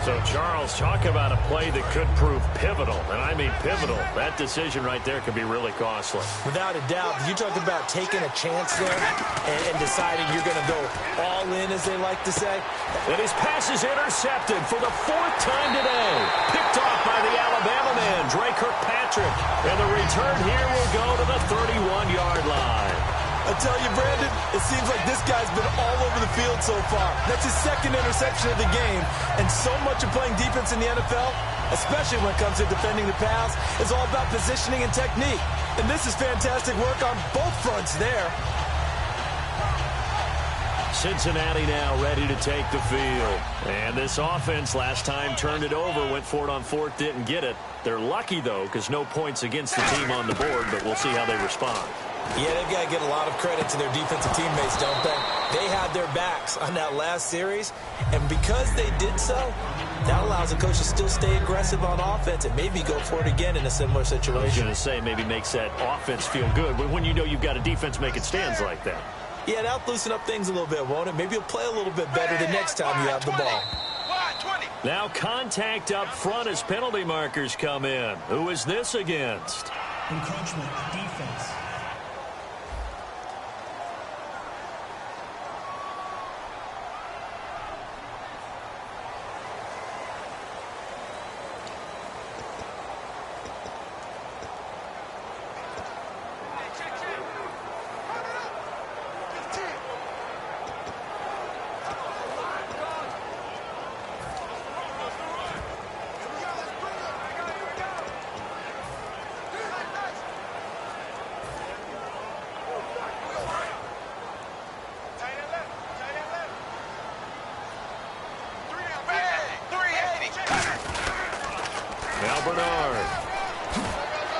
So, Charles, talk about a play that could prove pivotal. And I mean pivotal. That decision right there could be really costly. Without a doubt. You talked about taking a chance there and deciding you're going to go all in, as they like to say. And his pass is intercepted for the 4th time today. Picked off by the Alabama man, Dre Kirkpatrick. And the return here will go to the 31-yard line. I tell you, Brandon, it seems like this guy's been all over the field so far. That's his 2nd interception of the game. And so much of playing defense in the NFL, especially when it comes to defending the pass, is all about positioning and technique. And this is fantastic work on both fronts there. Cincinnati now ready to take the field. And this offense last time turned it over, went for it on 4th, didn't get it. They're lucky, though, because no points against the team on the board, but we'll see how they respond. Yeah, they've got to give a lot of credit to their defensive teammates, don't they? They had their backs on that last series, and because they did so, that allows the coach to still stay aggressive on offense and maybe go for it again in a similar situation. I was going to say, maybe makes that offense feel good, but when you know you've got a defense making stands like that. Yeah, that'll loosen up things a little bit, won't it? Maybe you'll play a little bit better the next time you have the ball. Now contact up front as penalty markers come in. Who is this against? Encroachment, defense.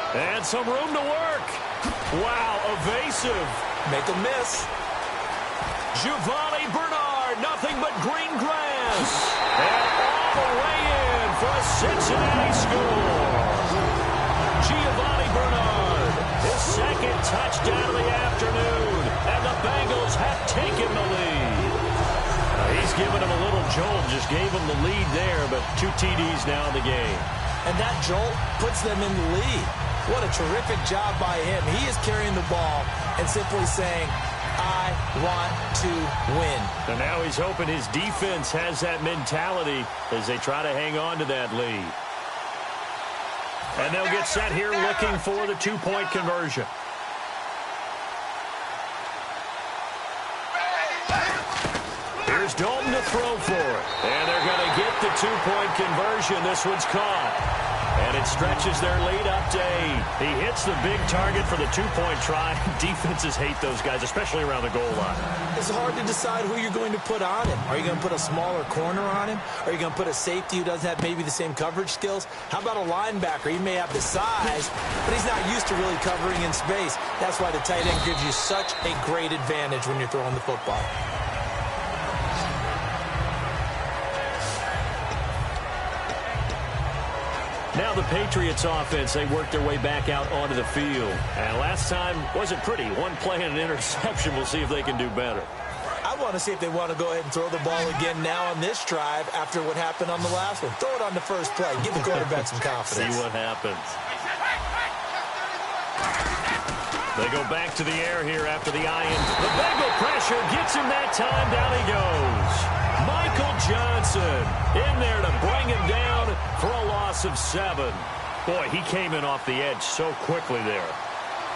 And some room to work. Wow, evasive. Make a miss. Giovanni Bernard, nothing but green grass. And all the way in for a Cincinnati score. Giovanni Bernard, his 2nd touchdown of the afternoon. And the Bengals have taken the lead. He's given him a little jolt, just gave him the lead there, but 2 TDs now in the game. And that jolt puts them in the lead. What a terrific job by him. He is carrying the ball and simply saying, I want to win. And now he's hoping his defense has that mentality as they try to hang on to that lead. And they'll get set here looking for the 2-point conversion. Here's Dalton to throw for it. And they're going to get the 2-point conversion. This one's caught. And it stretches their lead up to 8. He hits the big target for the 2-point try. Defenses hate those guys, especially around the goal line. It's hard to decide who you're going to put on him. Are you going to put a smaller corner on him? Are you going to put a safety who doesn't have maybe the same coverage skills? How about a linebacker? He may have the size, but he's not used to really covering in space. That's why the tight end gives you such a great advantage when you're throwing the football. Now the Patriots offense, they worked their way back out onto the field. And last time wasn't pretty. 1 play and an interception. We'll see if they can do better. I want to see if they want to go ahead and throw the ball again now on this drive after what happened on the last one. Throw it on the first play. Give the quarterback some confidence. See what happens. They go back to the air here after the eye-in. The Bengal pressure gets him that time. Down he goes. Michael Johnson in there to bring him down for a loss of 7. Boy, he came in off the edge so quickly there.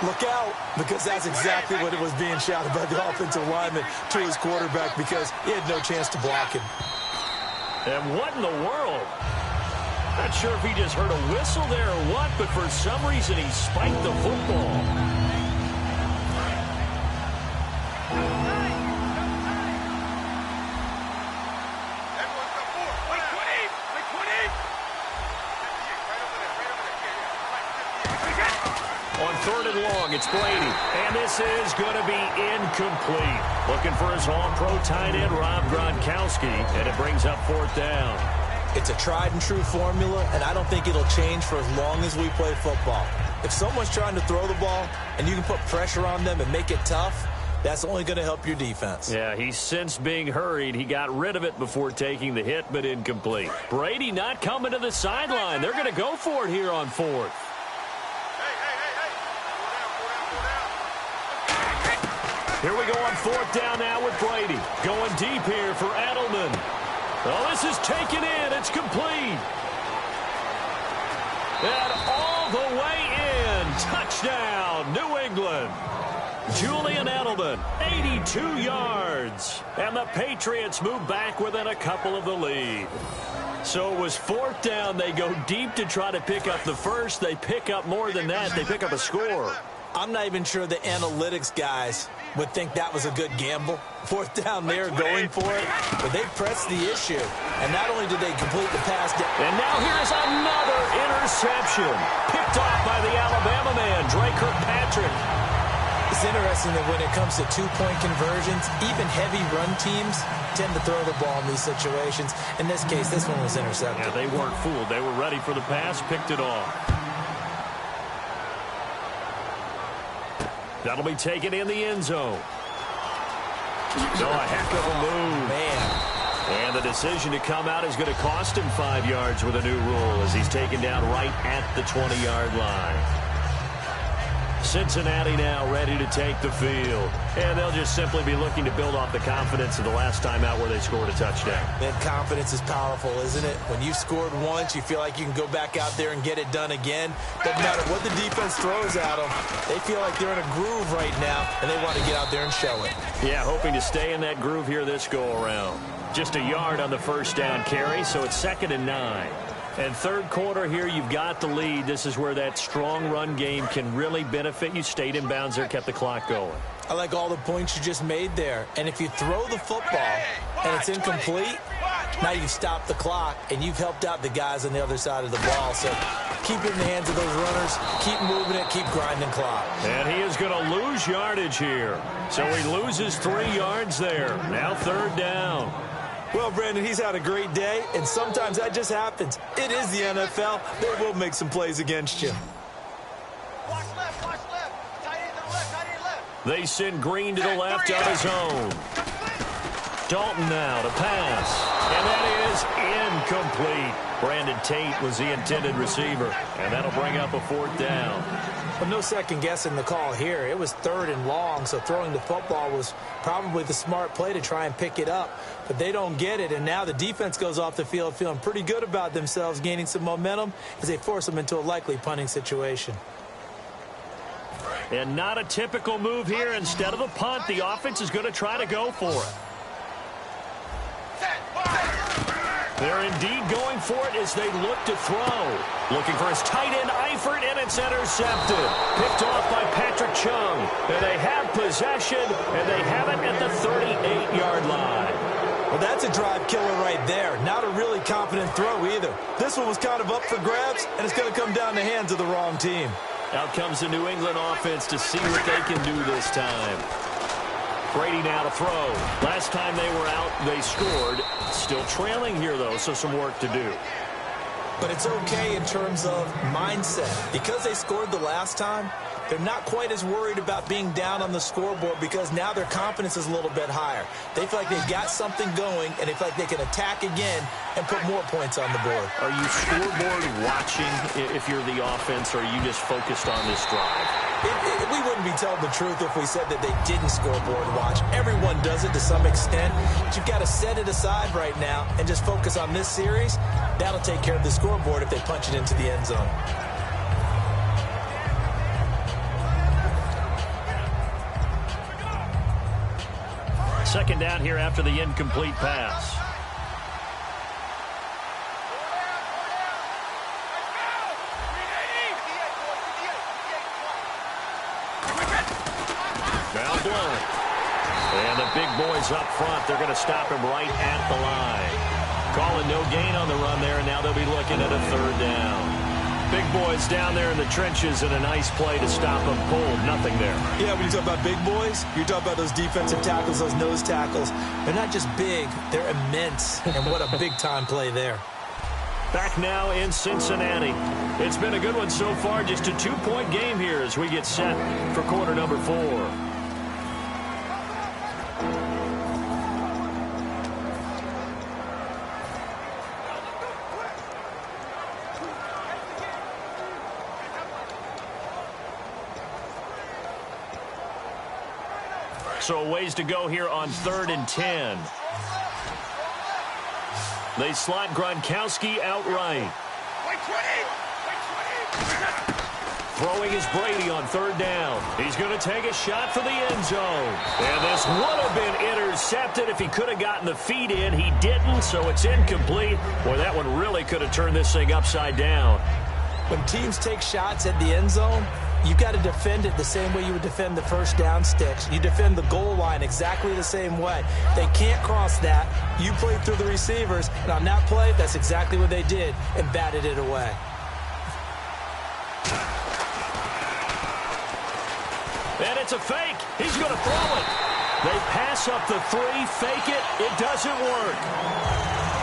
Look out, because that's exactly what it was being shouted by the offensive lineman to his quarterback because he had no chance to block him. And what in the world? Not sure if he just heard a whistle there or what, but for some reason he spiked the football. third and long. It's Brady. And this is going to be incomplete. Looking for his all-pro tight end, Rob Gronkowski. And it brings up fourth down. It's a tried-and-true formula, and I don't think it'll change for as long as we play football. If someone's trying to throw the ball and you can put pressure on them and make it tough, that's only going to help your defense. Yeah, he's since being hurried. He got rid of it before taking the hit, but incomplete. Brady not coming to the sideline. They're going to go for it here on fourth. Here we go on fourth down now with Brady. Going deep here for Edelman. Oh, this is taken in. It's complete. And all the way in. Touchdown, New England. Julian Edelman, 82 yards. And the Patriots move back within a couple of the lead. So it was fourth down. They go deep to try to pick up the first. They pick up more than that. They pick up a score. I'm not even sure the analytics guys would think that was a good gamble. Fourth down there, going for it. But they pressed the issue. And not only did they complete the pass. And now here's another interception. Picked off by the Alabama man, Dre Kirkpatrick. It's interesting that when it comes to two-point conversions, even heavy run teams tend to throw the ball in these situations. In this case, this one was intercepted. Yeah, they weren't fooled. They were ready for the pass, picked it off. That'll be taken in the end zone. So a heck of a move. Man. And the decision to come out is going to cost him 5 yards with a new rule as he's taken down right at the 20-yard line. Cincinnati now ready to take the field. And they'll just simply be looking to build off the confidence of the last time out where they scored a touchdown. Man, confidence is powerful, isn't it? When you've scored once, you feel like you can go back out there and get it done again. Doesn't matter what the defense throws at them. They feel like they're in a groove right now, and they want to get out there and show it. Yeah, hoping to stay in that groove here this go-around. Just a yard on the first down carry, so it's 2nd and 9. And third quarter here, you've got the lead. This is where that strong run game can really benefit you. Stayed in bounds there, kept the clock going. I like all the points you just made there. And if you throw the football and it's incomplete, now you've stopped the clock and you've helped out the guys on the other side of the ball. So keep it in the hands of those runners. Keep moving it. Keep grinding clock. And he is going to lose yardage here. So he loses 3 yards there. Now third down. Well, Brandon, he's had a great day, and sometimes that just happens. It is the NFL. They will make some plays against you. Watch left. Tight end to the left, tight end left. They send Green to the left on his own. Dalton now to pass. And that is incomplete. Brandon Tate was the intended receiver. And that'll bring up a fourth down. Well, no second guessing the call here. It was 3rd and long, so throwing the football was probably the smart play to try and pick it up. But they don't get it, and now the defense goes off the field feeling pretty good about themselves, gaining some momentum as they force them into a likely punting situation. And not a typical move here. Instead of a punt, the offense is going to try to go for it. They're indeed going for it as they look to throw. Looking for his tight end, Eifert, and it's intercepted. Picked off by Patrick Chung. And they have possession, and they have it at the 38-yard line. Well, that's a drive killer right there. Not a really confident throw either. This one was kind of up for grabs, and it's going to come down the hands of the wrong team. Out comes the New England offense to see what they can do this time. Brady now to throw. Last time they were out, they scored. Still trailing here, though, so some work to do. But it's okay in terms of mindset. Because they scored the last time, they're not quite as worried about being down on the scoreboard because now their confidence is a little bit higher. They feel like they've got something going, and they feel like they can attack again and put more points on the board. Are you scoreboard watching if you're the offense, or are you just focused on this drive? We wouldn't be telling the truth if we said that they didn't scoreboard watch. Everyone does it to some extent. But you've got to set it aside right now and just focus on this series. That'll take care of the scoreboard if they punch it into the end zone. Second down here after the incomplete pass. Now blown. And the big boys up front, they're going to stop him right at the line. Calling no gain on the run there, and now they'll be looking at a third down. Big boys down there in the trenches, and a nice play to stop them cold. Nothing there. Yeah, when you talk about big boys, you're talking about those defensive tackles, those nose tackles. They're not just big, they're immense. And what a big-time play there. Back now in Cincinnati. It's been a good one so far. Just a 2-point game here as we get set for quarter number 4. So a ways to go here on 3rd and 10. They slot Gronkowski outright. Throwing is Brady on 3rd down. He's going to take a shot for the end zone. And this would have been intercepted if he could have gotten the feet in. He didn't, so it's incomplete. Boy, that one really could have turned this thing upside down. When teams take shots at the end zone, you've got to defend it the same way you would defend the first down sticks. You defend the goal line exactly the same way. They can't cross that. You played through the receivers, and on that play, that's exactly what they did and batted it away. And it's a fake. He's going to throw it. They pass up the 3, fake it. It doesn't work.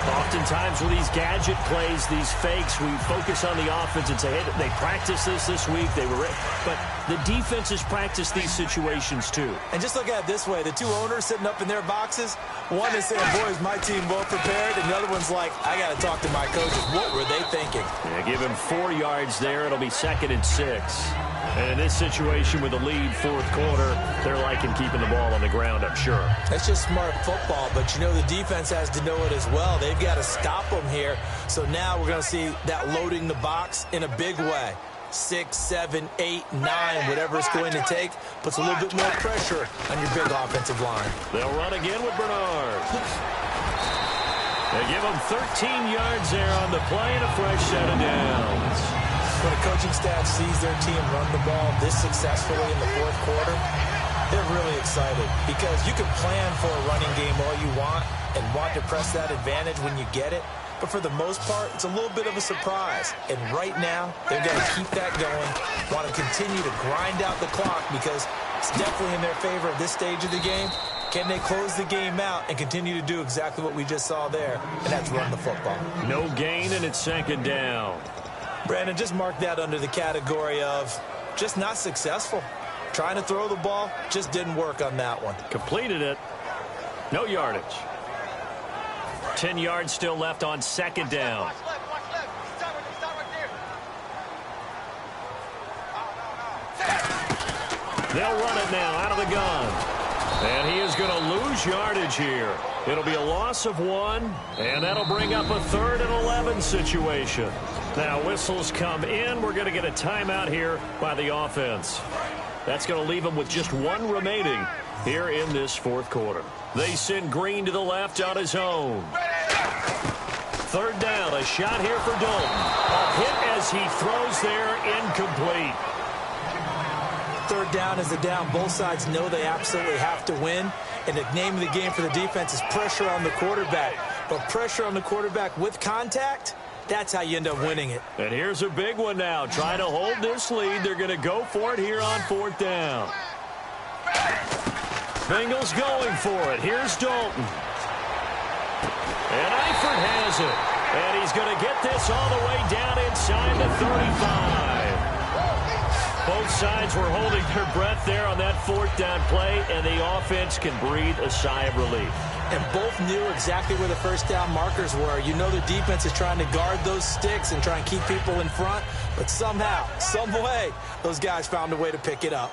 Oftentimes with these gadget plays, these fakes, we focus on the offense and say, hey, they practiced this week. They were, but the defenses practice these situations too. And just look at it this way. The two owners sitting up in their boxes, one is saying, boy, is my team well prepared, and the other one's like, I got to talk to my coaches. What were they thinking? Yeah, give him 4 yards there. It'll be 2nd and 6. And in this situation with the lead 4th quarter, they're liking keeping the ball on the ground, I'm sure. That's just smart football, but you know the defense has to know it as well. They've got to stop them here. So now we're going to see that loading the box in a big way. 6, 7, 8, 9, whatever it's going to take, puts a little bit more pressure on your big offensive line. They'll run again with Bernard. They give him 13 yards there on the play and a fresh set of downs. When a coaching staff sees their team run the ball this successfully in the 4th quarter, they're really excited because you can plan for a running game all you want and want to press that advantage when you get it. But for the most part, it's a little bit of a surprise. And right now, they're going to keep that going, want to continue to grind out the clock because it's definitely in their favor at this stage of the game. Can they close the game out and continue to do exactly what we just saw there, and that's run the football. No gain, and it's 2nd down. Brandon, just mark that under the category of just not successful. Trying to throw the ball just didn't work on that one. Completed it. No yardage. 10 yards still left on 2nd down. They'll run it now out of the gun. And he is going to lose yardage here. It'll be a loss of 1, and that'll bring up a 3rd and 11 situation. Now whistles come in. We're going to get a timeout here by the offense. That's going to leave them with just 1 remaining here in this 4th quarter. They send Green to the left on his own. 3rd down, a shot here for Dalton. A hit as he throws there, incomplete. 3rd down is a down. Both sides know they absolutely have to win. And the name of the game for the defense is pressure on the quarterback. But pressure on the quarterback with contact, that's how you end up winning it. And here's a big one now. Trying to hold this lead. They're going to go for it here on 4th down. Bengals going for it. Here's Dalton. And Eifert has it. And he's going to get this all the way down inside the 35. Both sides were holding their breath there on that 4th down play, and the offense can breathe a sigh of relief. And both knew exactly where the 1st down markers were. You know the defense is trying to guard those sticks and try and keep people in front, but somehow, some way, those guys found a way to pick it up.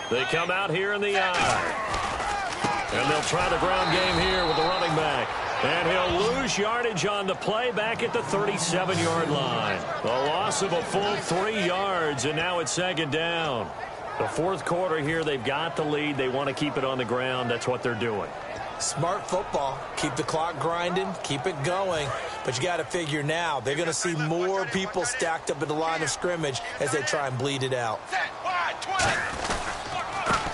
They come out here in the eye. And they'll try the ground game here with the running back. And he'll lose yardage on the play back at the 37-yard line. A loss of a full 3 yards, and now it's 2nd down. The 4th quarter here, they've got the lead. They want to keep it on the ground. That's what they're doing. Smart football. Keep the clock grinding. Keep it going. But you got to figure now, they're going to see more people stacked up at the line of scrimmage as they try and bleed it out.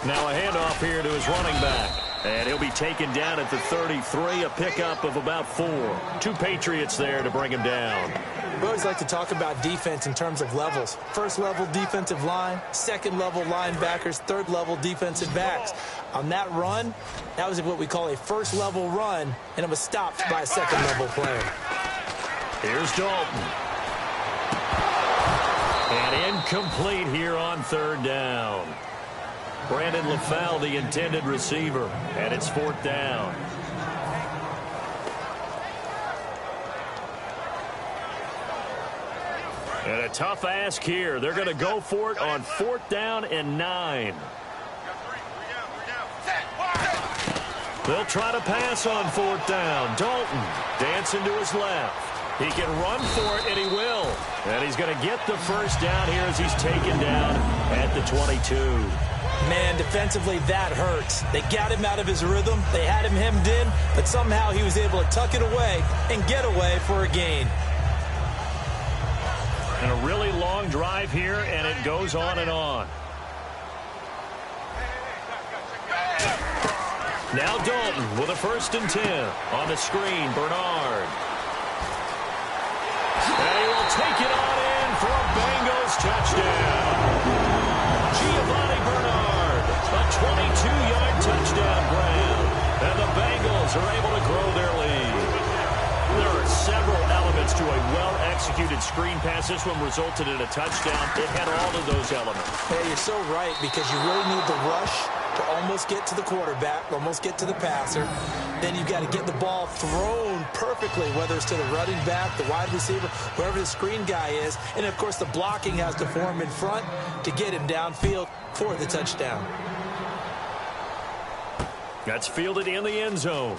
Now a handoff here to his running back. And he'll be taken down at the 33, a pickup of about 4. 2 Patriots there to bring him down. We always like to talk about defense in terms of levels. First level defensive line, second level linebackers, third level defensive backs. On that run, that was what we call a first level run, and it was stopped by a second level player. Here's Dalton. And incomplete here on 3rd down. Brandon LaFell, the intended receiver, and it's 4th down. And a tough ask here. They're going to go for it on 4th down and 9. They'll try to pass on 4th down. Dalton dancing to his left. He can run for it, and he will. And he's going to get the first down here as he's taken down at the 22. Man, defensively, that hurts. They got him out of his rhythm. They had him hemmed in, but somehow he was able to tuck it away and get away for a gain. And a really long drive here, and it goes on and on. Now Dalton with a 1st and 10. On the screen, Bernard. And he will take it on in for a Bengals touchdown. Giovanni Bernard, a 22-yard touchdown grab. And the Bengals are able to grow their lead. There are several elements to a well-executed screen pass. This one resulted in a touchdown. It had all of those elements. Yeah, you're so right, because you really need the rush to almost get to the quarterback, almost get to the passer. Then you've got to get the ball thrown perfectly, whether it's to the running back, the wide receiver, whoever the screen guy is. And, of course, the blocking has to form in front to get him downfield for the touchdown. That's fielded in the end zone.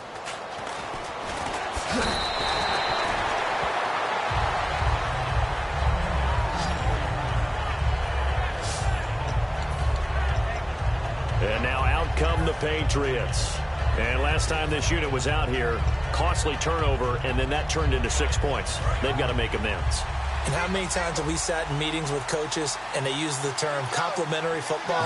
And now out come the Patriots. And last time this unit was out here, costly turnover, and then that turned into 6 points. They've got to make amends. And how many times have we sat in meetings with coaches and they use the term complementary football?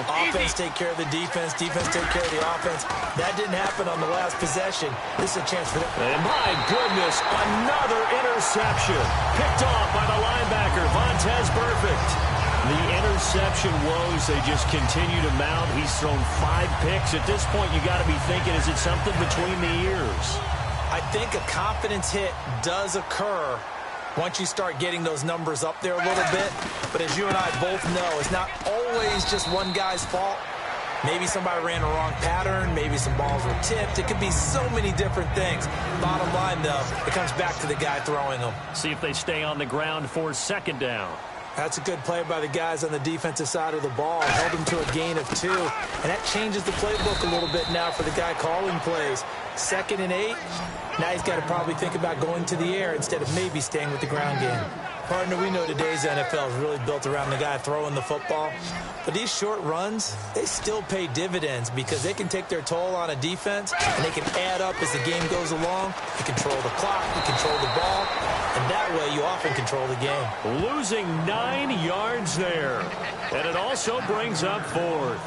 Offense take care of the defense, defense take care of the offense. That didn't happen on the last possession. This is a chance for them. And my goodness, another interception. Picked off by the linebacker, Vontaze Burfict. The interception woes, they just continue to mount. He's thrown 5 picks. At this point, you got to be thinking, is it something between the ears? I think a confidence hit does occur once you start getting those numbers up there a little bit. But as you and I both know, it's not always just one guy's fault. Maybe somebody ran a wrong pattern. Maybe some balls were tipped. It could be so many different things. Bottom line, though, it comes back to the guy throwing them. See if they stay on the ground for 2nd down. That's a good play by the guys on the defensive side of the ball. Held him to a gain of 2. And that changes the playbook a little bit now for the guy calling plays. 2nd and 8. Now he's got to probably think about going to the air instead of maybe staying with the ground game. Partner, we know today's NFL is really built around the guy throwing the football. But these short runs, they still pay dividends because they can take their toll on a defense and they can add up as the game goes along. You control the clock, you control the ball, and that way you often control the game. Losing 9 yards there. And it also brings up 4th.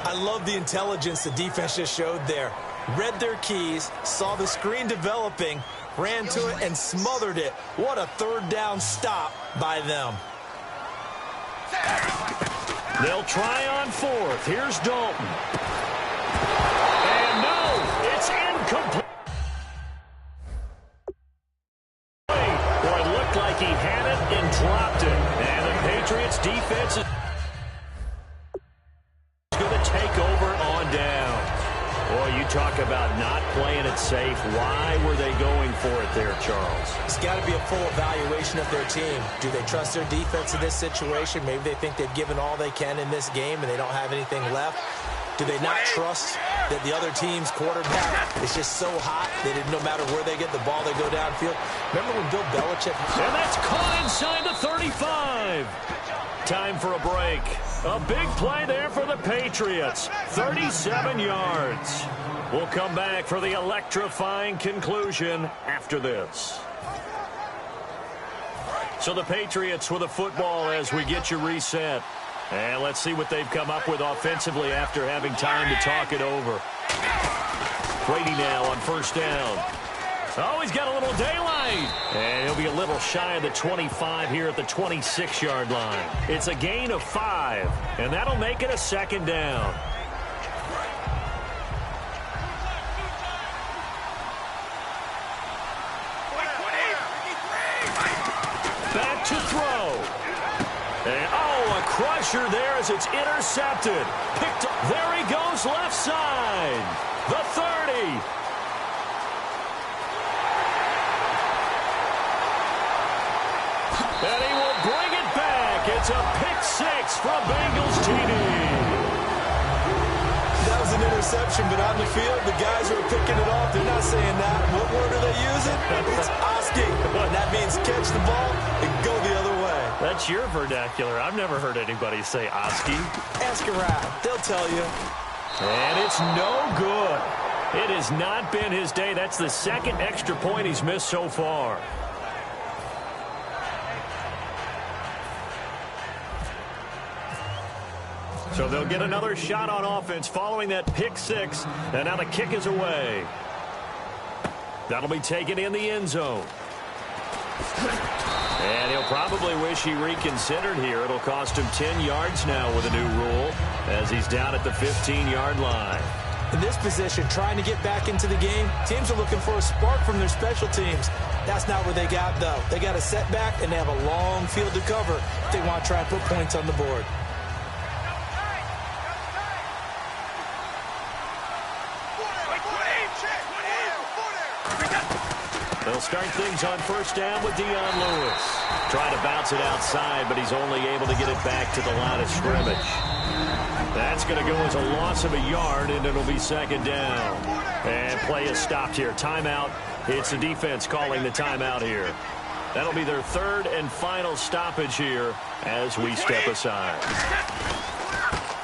I love the intelligence the defense just showed there. Read their keys, saw the screen developing, ran to it, and smothered it. What a 3rd down stop by them. They'll try on 4th. Here's Dalton. And no, it's incomplete. Boy, it looked like he had it and dropped it. And the Patriots defense is going to take over on down. Boy, you talk about not playing it safe. Why were they going for it there, Charles? It's got to be a full evaluation of their team. Do they trust their defense in this situation? Maybe they think they've given all they can in this game and they don't have anything left. Do they not trust that the other team's quarterback is just so hot that no matter where they get the ball, they go downfield? Remember when Bill Belichick... And that's caught inside the 35. Time for a break. A big play there for the Patriots. 37 yards. We'll come back for the electrifying conclusion after this. So the Patriots with a football as we get you reset. And let's see what they've come up with offensively after having time to talk it over. Brady now on first down. Oh, he's got a little daylight. And he'll be a little shy of the 25 here at the 26-yard line. It's a gain of 5, and that'll make it a second down. Back to throw. And, oh, a crusher there as it's intercepted. Picked up. There he goes left side. The 30. And he will bring it back. It's a pick-6 from Bengals TD. That was an interception, but on the field, the guys who are picking it off, they're not saying that. What word are they using? It's Oski. And that means catch the ball and go the other way. That's your vernacular. I've never heard anybody say Oski. Ask around. They'll tell you. And it's no good. It has not been his day. That's the second extra point he's missed so far. So they'll get another shot on offense following that pick-6. And now the kick is away. That'll be taken in the end zone. And he'll probably wish he reconsidered here. It'll cost him 10 yards now with a new rule as he's down at the 15-yard line. In this position, trying to get back into the game, teams are looking for a spark from their special teams. That's not what they got, though. They got a setback, and they have a long field to cover if they want to try and put points on the board. They'll start things on first down with Dion Lewis. Trying to bounce it outside, but he's only able to get it back to the line of scrimmage. That's going to go as a loss of a yard, and it'll be second down. And play is stopped here. Timeout. It's the defense calling the timeout here. That'll be their third and final stoppage here as we step aside.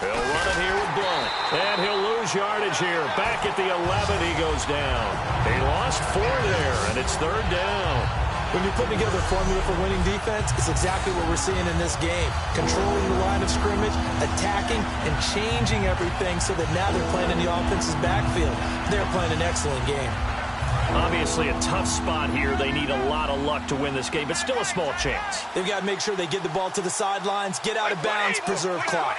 He'll run it here with Blunt. And he'll lose yardage here. Back at the 11, he goes down. He lost 4 there, and it's third down. When you're putting together a formula for winning defense, it's exactly what we're seeing in this game. Controlling the line of scrimmage, attacking, and changing everything so that now they're playing in the offense's backfield. They're playing an excellent game. Obviously a tough spot here. They need a lot of luck to win this game, but still a small chance. They've got to make sure they get the ball to the sidelines, get out of bounds, preserve clock.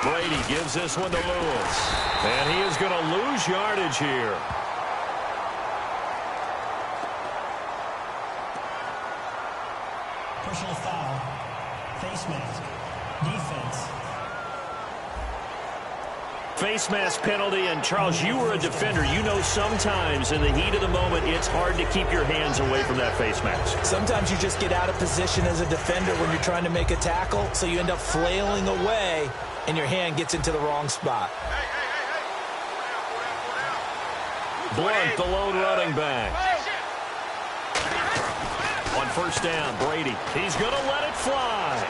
Brady gives this one to Lewis. And he is going to lose yardage here. Personal foul. Face mask. Defense. Face mask penalty, and Charles, you were a defender. You know sometimes in the heat of the moment, it's hard to keep your hands away from that face mask. Sometimes you just get out of position as a defender when you're trying to make a tackle, so you end up flailing away, and your hand gets into the wrong spot. Blunt, the lone running back. On first down, Brady. He's going to let it fly.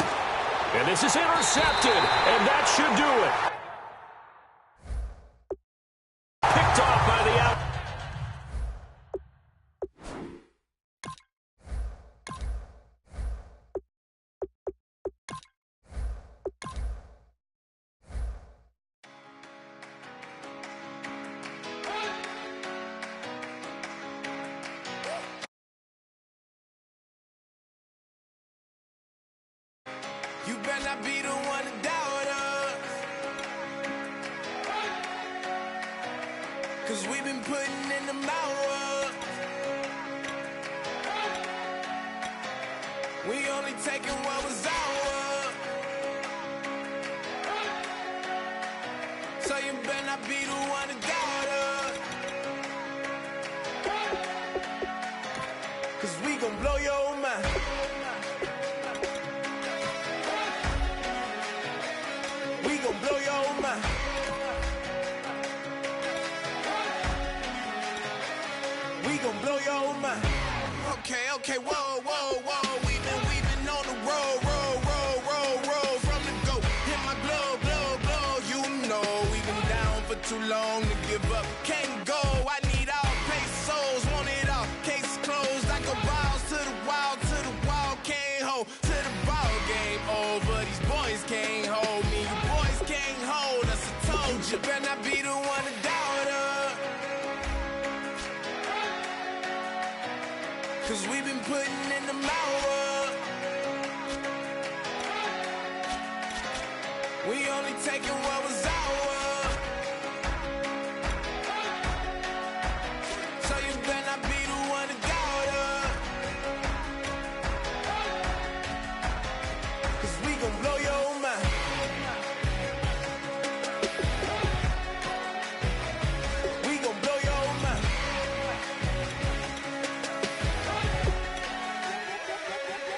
And this is intercepted, and that should do it. Picked off by the out. You better not be the one to doubt us, 'cause we've been putting in the hours. We only taking what was ours. So you better not be the one to doubt us, 'cause we gon' blow your mind. We gon' blow your mind. We gon' blow your mind. Okay, whoa, whoa, whoa. We've been on the road, roll from the go. Hit my blow. You know we've been down for too long to give up. Can't go. I need all pesos, want it all. Case closed. I go balls to the wall, can't hold to the ball game. you better not be the one to doubt her. 'Cause we've been putting in the hour. We only taking what was ours. So you better not be the one to doubt her. 'Cause we gon' blow your mind. We gon' blow your mind.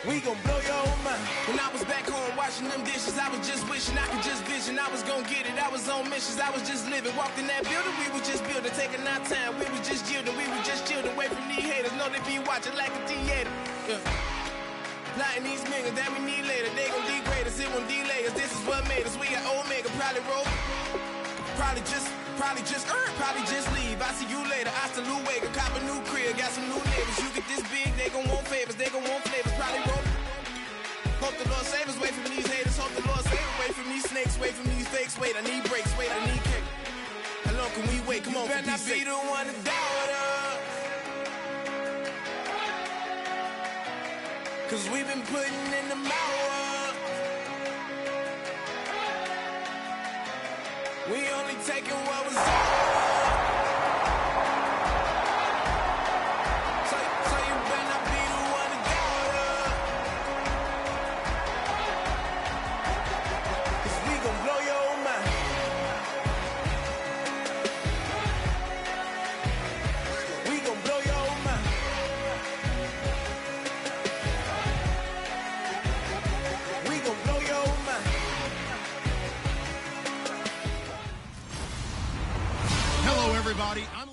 We gon' blow your mind. When I was back home washing them dishes, I was just wishing I could just vision. I was gon' get it. I was on missions. I was just living. Walked in that building, we was just building, taking our time. We was just yielding. We was just chilling away from these haters. Know they be watching like a theater. Yeah. Plotting these niggas that we need later. They gon' degrade us. It won't delay us. This is what made us. We got Omega. Probably roll. Probably just leave. I see you later. I salute Wake. Cop a new crib. Got some new neighbors. You get this big, they gon' want favors. They gon' want flavors. Probably roll. Hope the Lord save us. Wait from these haters. Hope the Lord save us. Wait from these snakes. Wait from these fakes. Wait, I need breaks. Wait, I need cake. How long can we wait? Come on, you better not be the one to doubt her. 'Cause we've been putting in the hour. We only taking what was ours. So you better not be the one to doubt her. 'Cause we gon' blow your mind. We gon' blow your mind. We gon' blow your mind. Hello, everybody. I'm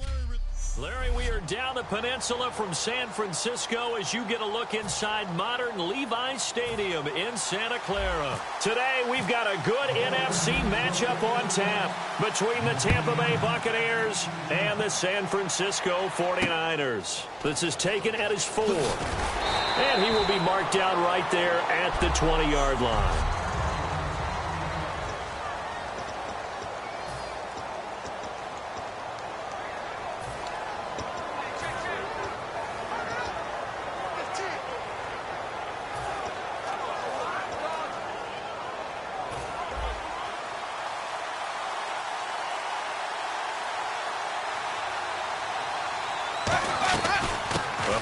Larry, we are down the peninsula from San Francisco as you get a look inside modern Levi's Stadium in Santa Clara. Today, we've got a good NFC matchup on tap between the Tampa Bay Buccaneers and the San Francisco 49ers. This is taken at his 4. And he will be marked down right there at the 20-yard line.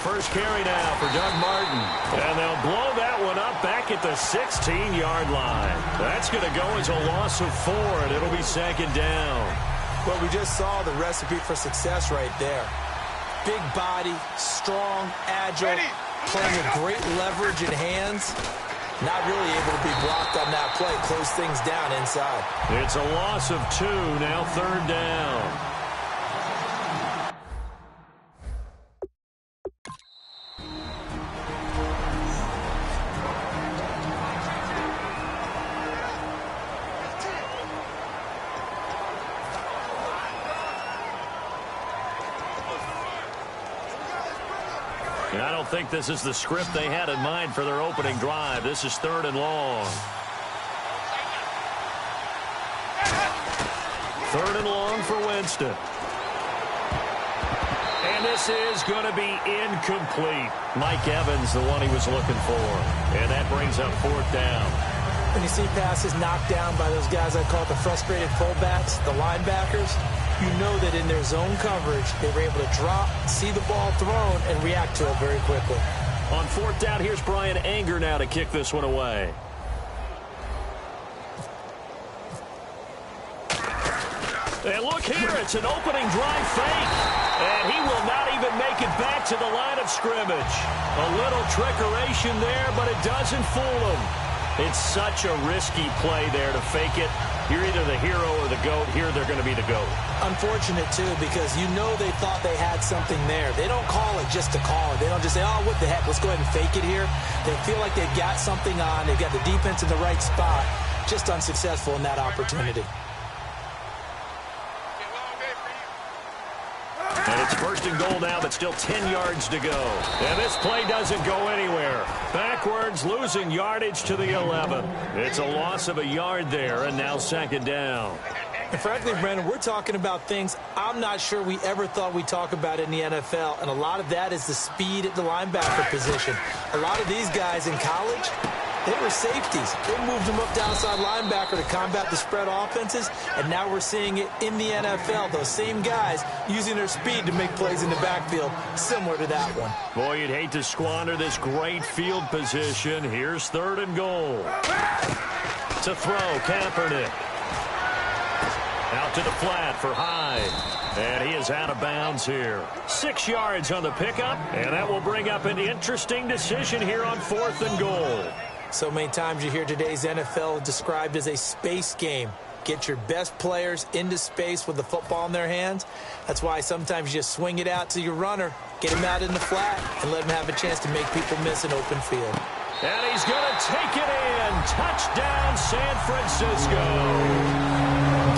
First carry now for Doug Martin. And they'll blow that one up back at the 16-yard line. That's going to go as a loss of 4, and it'll be second down. Well, we just saw the recipe for success right there. Big body, strong, agile, playing with great leverage in hands. Not really able to be blocked on that play. Close things down inside. It's a loss of 2, now third down. I don't think this is the script they had in mind for their opening drive. This is 3rd and long. 3rd and long for Winston. And this is going to be incomplete. Mike Evans, the one he was looking for. And that brings up 4th down. When you see passes knocked down by those guys I call the frustrated fullbacks, the linebackers, you know that in their zone coverage, they were able to drop, see the ball thrown, and react to it very quickly. On 4th down, here's Brian Anger now to kick this one away. And look here, it's an opening drive fake. And he will not even make it back to the line of scrimmage. A little trickeration there, but it doesn't fool him. It's such a risky play there to fake it. You're either the hero or the GOAT. Here they're going to be the GOAT. Unfortunate, too, because you know they thought they had something there. They don't call it just to call it. They don't just say, oh, what the heck, let's go ahead and fake it here. They feel like they've got something on. They've got the defense in the right spot. Just unsuccessful in that opportunity. And it's 1st and goal now, but still 10 yards to go. And this play doesn't go anywhere. Backwards, losing yardage to the 11. It's a loss of a yard there, and now 2nd down. And frankly, Brendan, we're talking about things I'm not sure we ever thought we'd talk about in the NFL, and a lot of that is the speed at the linebacker position. A lot of these guys in college, they were safeties. They moved them up to outside linebacker to combat the spread offenses, and now we're seeing it in the NFL. Those same guys using their speed to make plays in the backfield, similar to that one. Boy, you'd hate to squander this great field position. Here's 3rd and goal. To throw, Kaepernick. Out to the flat for Hyde. And he is out of bounds here. 6 yards on the pickup, and that will bring up an interesting decision here on 4th and goal. So many times you hear today's NFL described as a space game. Get your best players into space with the football in their hands. That's why sometimes you just swing it out to your runner, get him out in the flat, and let him have a chance to make people miss an open field. And he's going to take it in. Touchdown, San Francisco.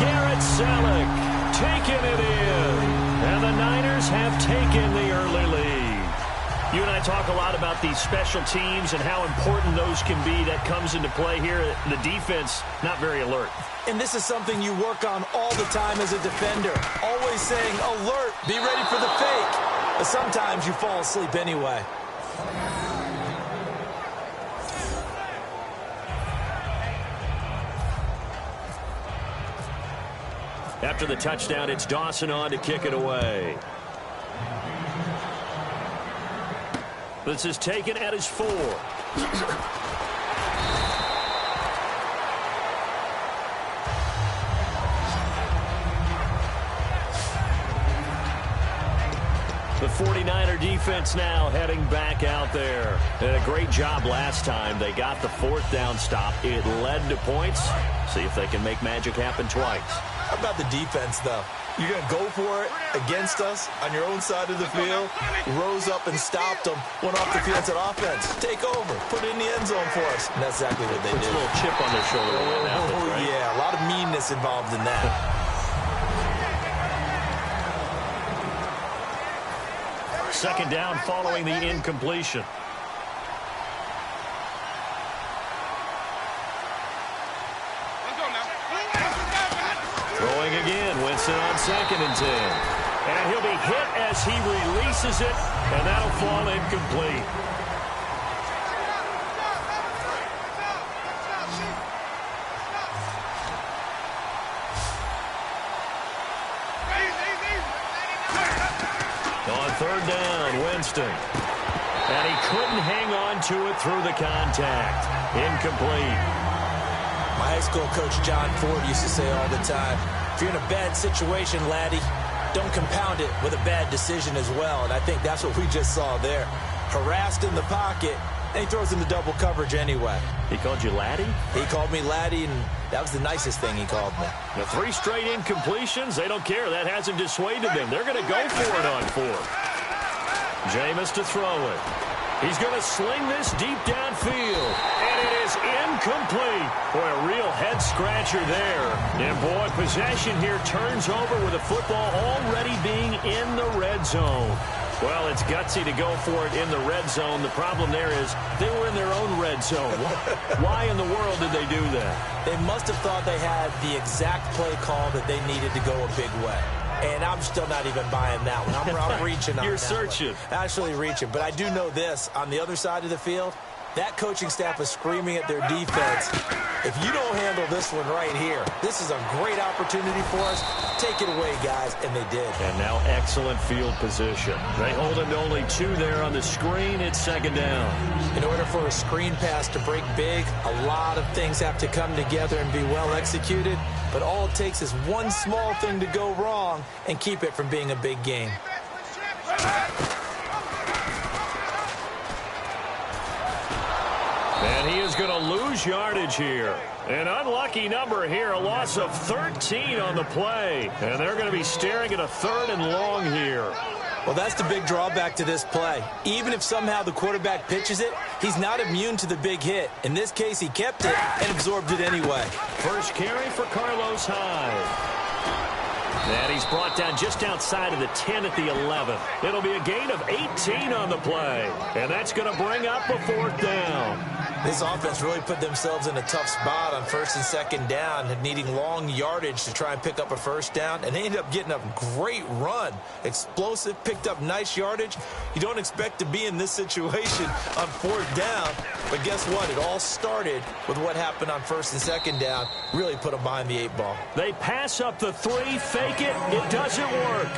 Garrett Selleck taking it in. And the Niners have taken the early lead. You and I talk a lot about these special teams and how important those can be. That comes into play here. The defense, not very alert. And this is something you work on all the time as a defender. Always saying, alert, be ready for the fake. But sometimes you fall asleep anyway. After the touchdown, it's Dawson on to kick it away. This is taken at his 4. The 49er defense now heading back out there. Did a great job last time. They got the 4th down stop. It led to points. See if they can make magic happen twice. How about the defense, though? You're going to go for it against us on your own side of the field. Rose up and stopped them. Went off the field and said, offense, take over. Put it in the end zone for us. And that's exactly what they did. A little chip on their shoulder. Right? Yeah, a lot of meanness involved in that. Second down following the incompletion. Throwing again, Winston on 2nd and 10. And he'll be hit as he releases it, and that'll fall incomplete. On 3rd down, Winston. And he couldn't hang on to it through the contact. Incomplete. My high school coach, John Ford, used to say all the time, if you're in a bad situation, laddie, don't compound it with a bad decision as well. And I think that's what we just saw there. Harassed in the pocket, and he throws into double coverage anyway. He called you laddie? He called me laddie, and that was the nicest thing he called me. The 3 straight incompletions, they don't care. That hasn't dissuaded them. They're going to go for it on 4th. Jameis to throw it. He's going to sling this deep downfield. And it is incomplete. Boy, a real head-scratcher there. And, boy, possession here turns over with the football already being in the red zone. Well, it's gutsy to go for it in the red zone. The problem there is they were in their own red zone. Why in the world did they do that? They must have thought they had the exact play call that they needed to go a big way. And I'm still not even buying that one. I'm reaching on You're that searching. one. Actually reaching. But I do know this. On the other side of the field, that coaching staff is screaming at their defense, if you don't handle this one right here, this is a great opportunity for us. Take it away, guys. And they did. And now excellent field position. They hold him to only 2 there on the screen. It's 2nd down. In order for a screen pass to break big, a lot of things have to come together and be well executed. But all it takes is one small thing to go wrong and keep it from being a big game. And he is going to lose yardage here. An unlucky number here, a loss of 13 on the play. And they're going to be staring at a 3rd and long here. Well, that's the big drawback to this play. Even if somehow the quarterback pitches it, he's not immune to the big hit. In this case, he kept it and absorbed it anyway. First carry for Carlos Hyde. And he's brought down just outside of the 10 at the 11. It'll be a gain of 18 on the play. And that's going to bring up a 4th down. This offense really put themselves in a tough spot on first and second down, needing long yardage to try and pick up a first down, and they ended up getting a great run. Explosive, picked up nice yardage. You don't expect to be in this situation on fourth down, but guess what? It all started with what happened on first and second down. Really put them behind the 8-ball. They pass up the 3, fake it. It doesn't work.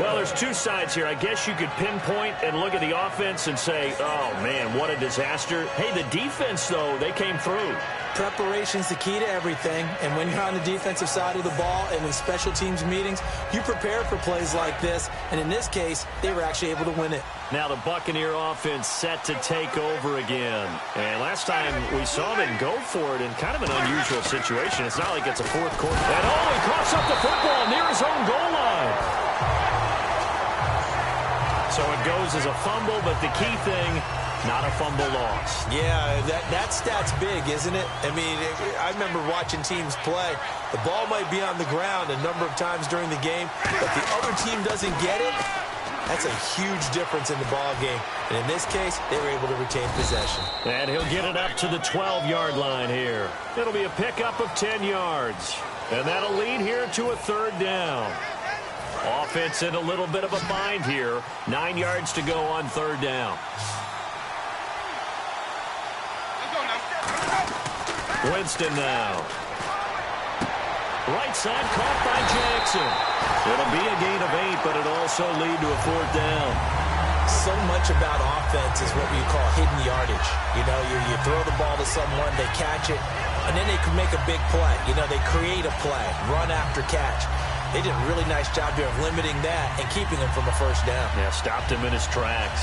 Well, there's two sides here. I guess you could pinpoint and look at the offense and say, oh, man, what a disaster. Hey, the defense, though, they came through. Preparation's the key to everything, and when you're on the defensive side of the ball and in special teams meetings, you prepare for plays like this, and in this case, they were actually able to win it. Now the Buccaneer offense set to take over again. And last time we saw them go for it in kind of an unusual situation. It's not like it's a fourth quarter. And he coughs up the football near his own goal line. So it goes as a fumble, but the key thing, not a fumble loss. Yeah, that stat's big, isn't it? I mean, I remember watching teams play. The ball might be on the ground a number of times during the game, but the other team doesn't get it. That's a huge difference in the ball game. And in this case, they were able to retain possession. And he'll get it up to the 12-yard line here. It'll be a pickup of 10 yards. And that'll lead here to a third down. Offense in a little bit of a bind here. 9 yards to go on third down. Winston now. Right side caught by Jackson. It'll be a gain of 8, but it'll also lead to a fourth down. So much about offense is what we call hidden yardage. You know, you throw the ball to someone, they catch it, and then they can make a big play. You know, they create a play, run after catch. They did a really nice job here of limiting that and keeping him from a first down. Yeah, stopped him in his tracks.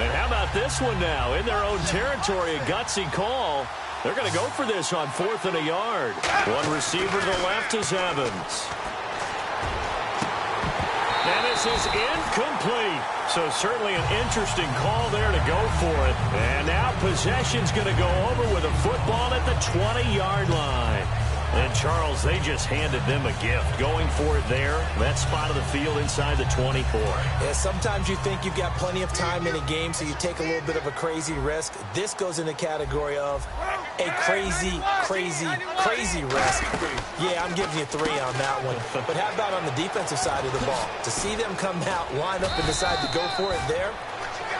And how about this one now? In their own territory, a gutsy call. They're going to go for this on 4th and a yard. One receiver to the left is Evans. And this is incomplete. So certainly an interesting call there to go for it. And now possession's going to go over with a football at the 20-yard line. And, Charles, they just handed them a gift. Going for it there, that spot of the field inside the 24. Yeah, sometimes you think you've got plenty of time in a game, so you take a little bit of a crazy risk. This goes in the category of a crazy risk. Yeah, I'm giving you 3 on that one. But how about on the defensive side of the ball? To see them come out, line up, and decide to go for it there,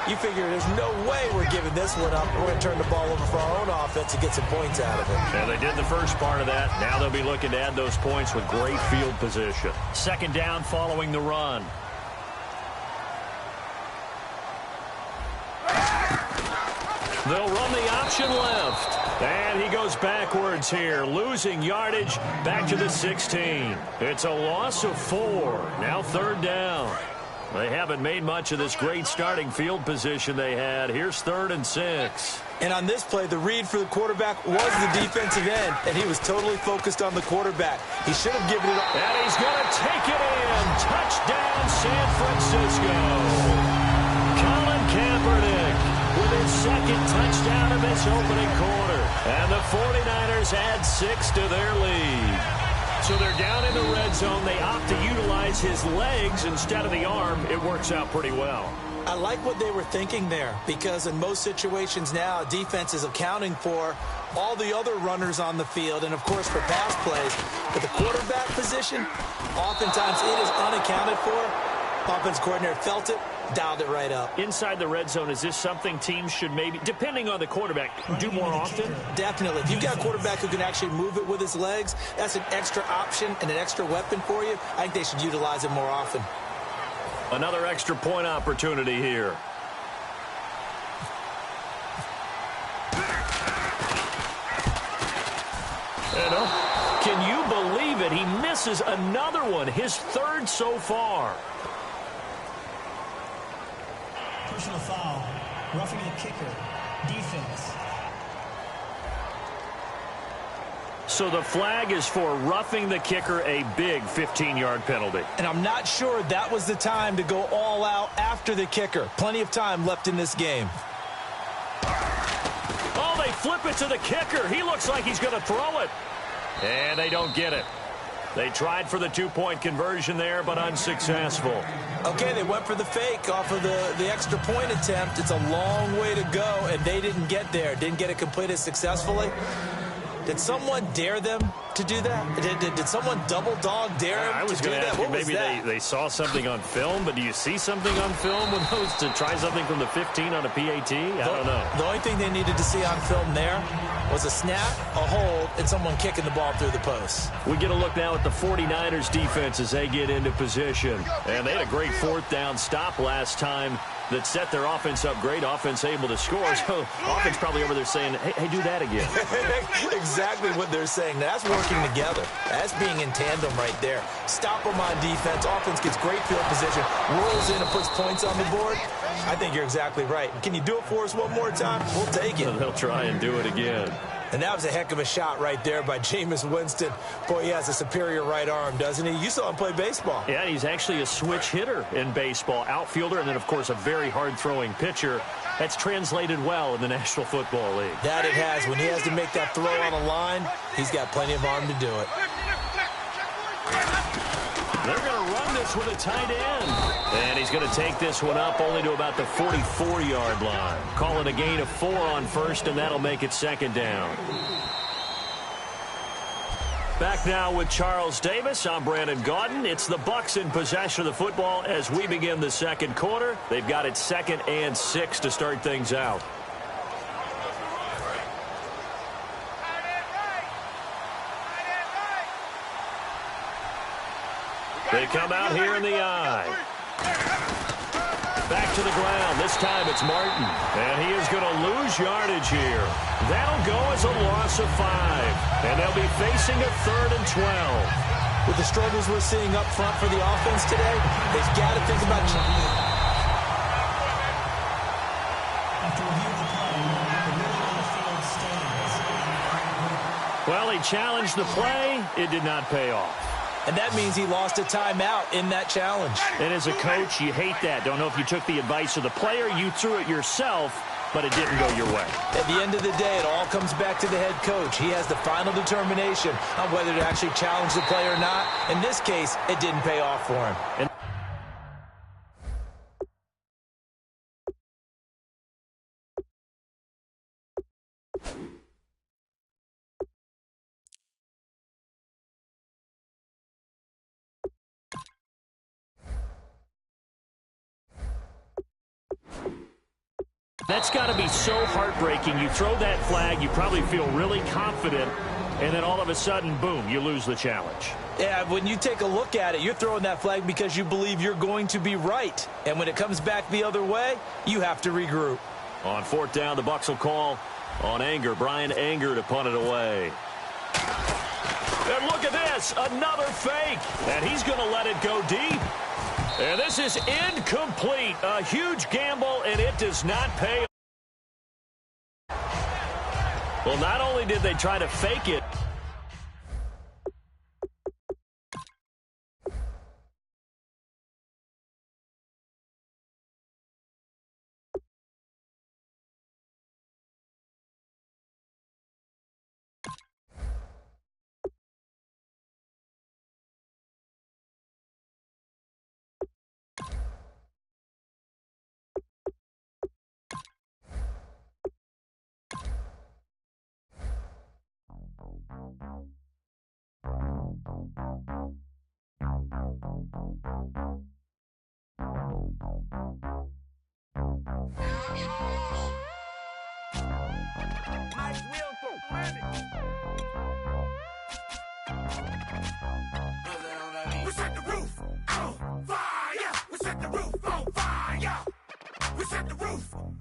you figure there's no way we're giving this one up. We're going to turn the ball over for our own offense and get some points out of it. And they did the first part of that. Now they'll be looking to add those points with great field position. Second down following the run. They'll run the option left. And he goes backwards here, losing yardage back to the 16. It's a loss of 4. Now third down. They haven't made much of this great starting field position they had. Here's 3rd and 6. And on this play, the read for the quarterback was the defensive end, and he was totally focused on the quarterback. He should have given it up. And he's going to take it in. Touchdown, San Francisco. Colin Kaepernick with his second touchdown of this opening quarter. And the 49ers add 6 to their lead. So they're down in the red zone. They opt to utilize his legs instead of the arm. It works out pretty well. I like what they were thinking there, because in most situations now, defense is accounting for all the other runners on the field and, of course, for pass plays. But the quarterback position, oftentimes it is unaccounted for. Offense coordinator felt it, dialed it right up. Inside the red zone, is this something teams should maybe, depending on the quarterback, do more often? Definitely. If you've got a quarterback who can actually move it with his legs, that's an extra option and an extra weapon for you. I think they should utilize it more often. Another extra point opportunity here. Can you believe it? He misses another one, his 3rd so far. Personal foul, roughing the kicker, defense. So the flag is for roughing the kicker, a big 15-yard penalty. And I'm not sure that was the time to go all out after the kicker. Plenty of time left in this game. Oh, they flip it to the kicker. He looks like he's going to throw it. And they don't get it. They tried for the 2-point conversion there, but unsuccessful. Okay, they went for the fake off of the extra point attempt. It's a long way to go, and they didn't get there. Didn't get it completed successfully. Did someone dare them to do that? Did someone double dog dare them I was to do going to that? ask you, What was maybe that? they saw something on film, but do you see something on film with those to try something from the 15 on a PAT? I don't know. The only thing they needed to see on film there was a snap, a hold, and someone kicking the ball through the post. We get a look now at the 49ers defense as they get into position. And they had a great 4th down stop last time that set their offense up great. Offense able to score. So offense probably over there saying, hey, do that again. Exactly what they're saying. That's working together. That's being in tandem right there. Stop them on defense. Offense gets great field position, rolls in and puts points on the board. I think you're exactly right. Can you do it for us one more time? We'll take it. They'll try and do it again. And that was a heck of a shot right there by Jameis Winston. Boy, he has a superior right arm, doesn't he? You saw him play baseball. Yeah, he's actually a switch hitter in baseball. Outfielder, and then, of course, a very hard-throwing pitcher. That's translated well in the National Football League. That it has. When he has to make that throw on a line, he's got plenty of arm to do it. They're going to run this with a tight end. And he's going to take this one up only to about the 44-yard line. Call it a gain of 4 on first, and that'll make it 2nd down. Back now with Charles Davis. I'm Brandon Gaudin. It's the Bucs in possession of the football as we begin the 2nd quarter. They've got it 2nd and 6 to start things out. They come out here in the eye. Back to the ground. This time it's Martin. And he is going to lose yardage here. That'll go as a loss of 5. And they'll be facing a 3rd and 12. With the struggles we're seeing up front for the offense today, they've got to think about... After review of the play, the ruling on the field stands. Well, he challenged the play. It did not pay off. And that means he lost a timeout in that challenge. And as a coach, you hate that. Don't know if you took the advice of the player. You threw it yourself, but it didn't go your way. At the end of the day, it all comes back to the head coach. He has the final determination on whether to actually challenge the play or not. In this case, it didn't pay off for him. And that's got to be so heartbreaking. You throw that flag, you probably feel really confident, and then all of a sudden, boom, you lose the challenge. yeah, when you take a look at it, you're throwing that flag because you believe you're going to be right. And when it comes back the other way, you have to regroup. On 4th down, the Bucs will call on Anger. Brian Anger to punt it away. And look at this, another fake. And he's going to let it go deep. And this is incomplete. A huge gamble, and it does not pay. Well, not only did they try to fake it, We set the roof on fire. We set the roof on fire. We set the roof on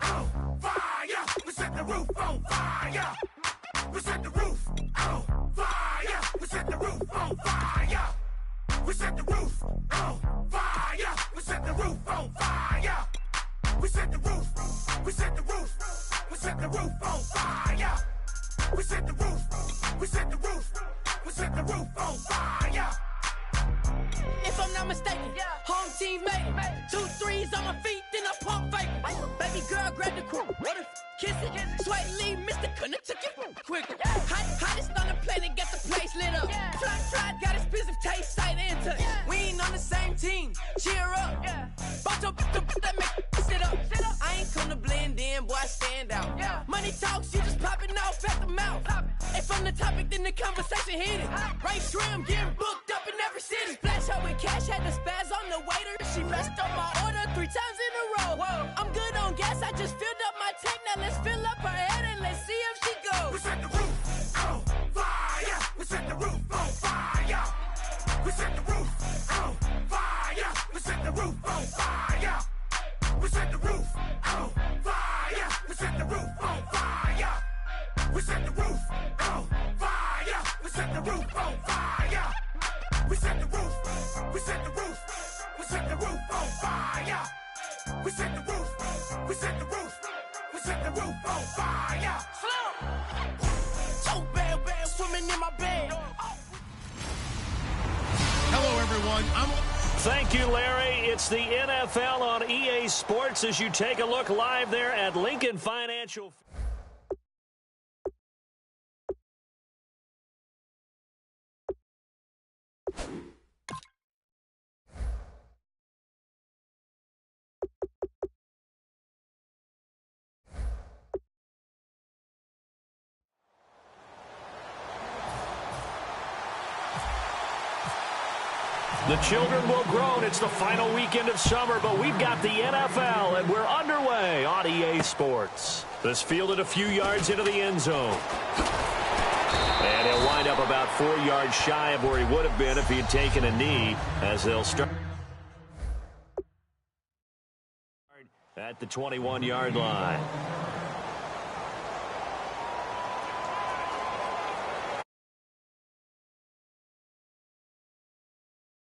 fire. We set the roof on fire. We set the roof on fire. We set the roof on fire. We set the roof on fire. We set the roof on fire. We set the roof. We set the roof. We set the roof on fire. We set the roof. We set the roof. We set the roof on fire. If I'm not mistaken, home team made it. 2 threes on my feet, then I pump fake. Baby girl, grab the crew. Kiss it. Sweat leave, Mr. Couldn't took it quicker. Hottest on the planet, get the place lit up. Try, got expensive taste, sight and touch. We ain't on the same team, cheer up. Bunch of that make sit up. I ain't come to blend in, boy, I stand out. Money talks, you just popping off at the mouth. And from the topic, then the conversation hit it. Right shrimp, getting booked up in every city. Splash her with cash, had the spaz on the waiter. She messed up my order 3 times in a row. I'm good on gas, I just filled up my tank. Now let's fill up her head and let's see if she goes. We set the roof on fire. We set the roof on fire. We set the roof on fire. We set the roof on fire. We set the roof on fire. We set the roof on fire. We set the roof on fire. We set the roof on fire. We set the roof. We set the roof. We set the roof on fire. We set the roof. We set the roof. We set the roof on fire. So bad, swimming in my bed. Hello, everyone. Thank you, Larry. It's the NFL on EA Sports as you take a look live there at Lincoln Financial. The children will groan. It's the final weekend of summer, but we've got the NFL, and we're underway on EA Sports. This fielded a few yards into the end zone. And he'll wind up about 4 yards shy of where he would have been if he had taken a knee, as they'll start at the 21-yard line.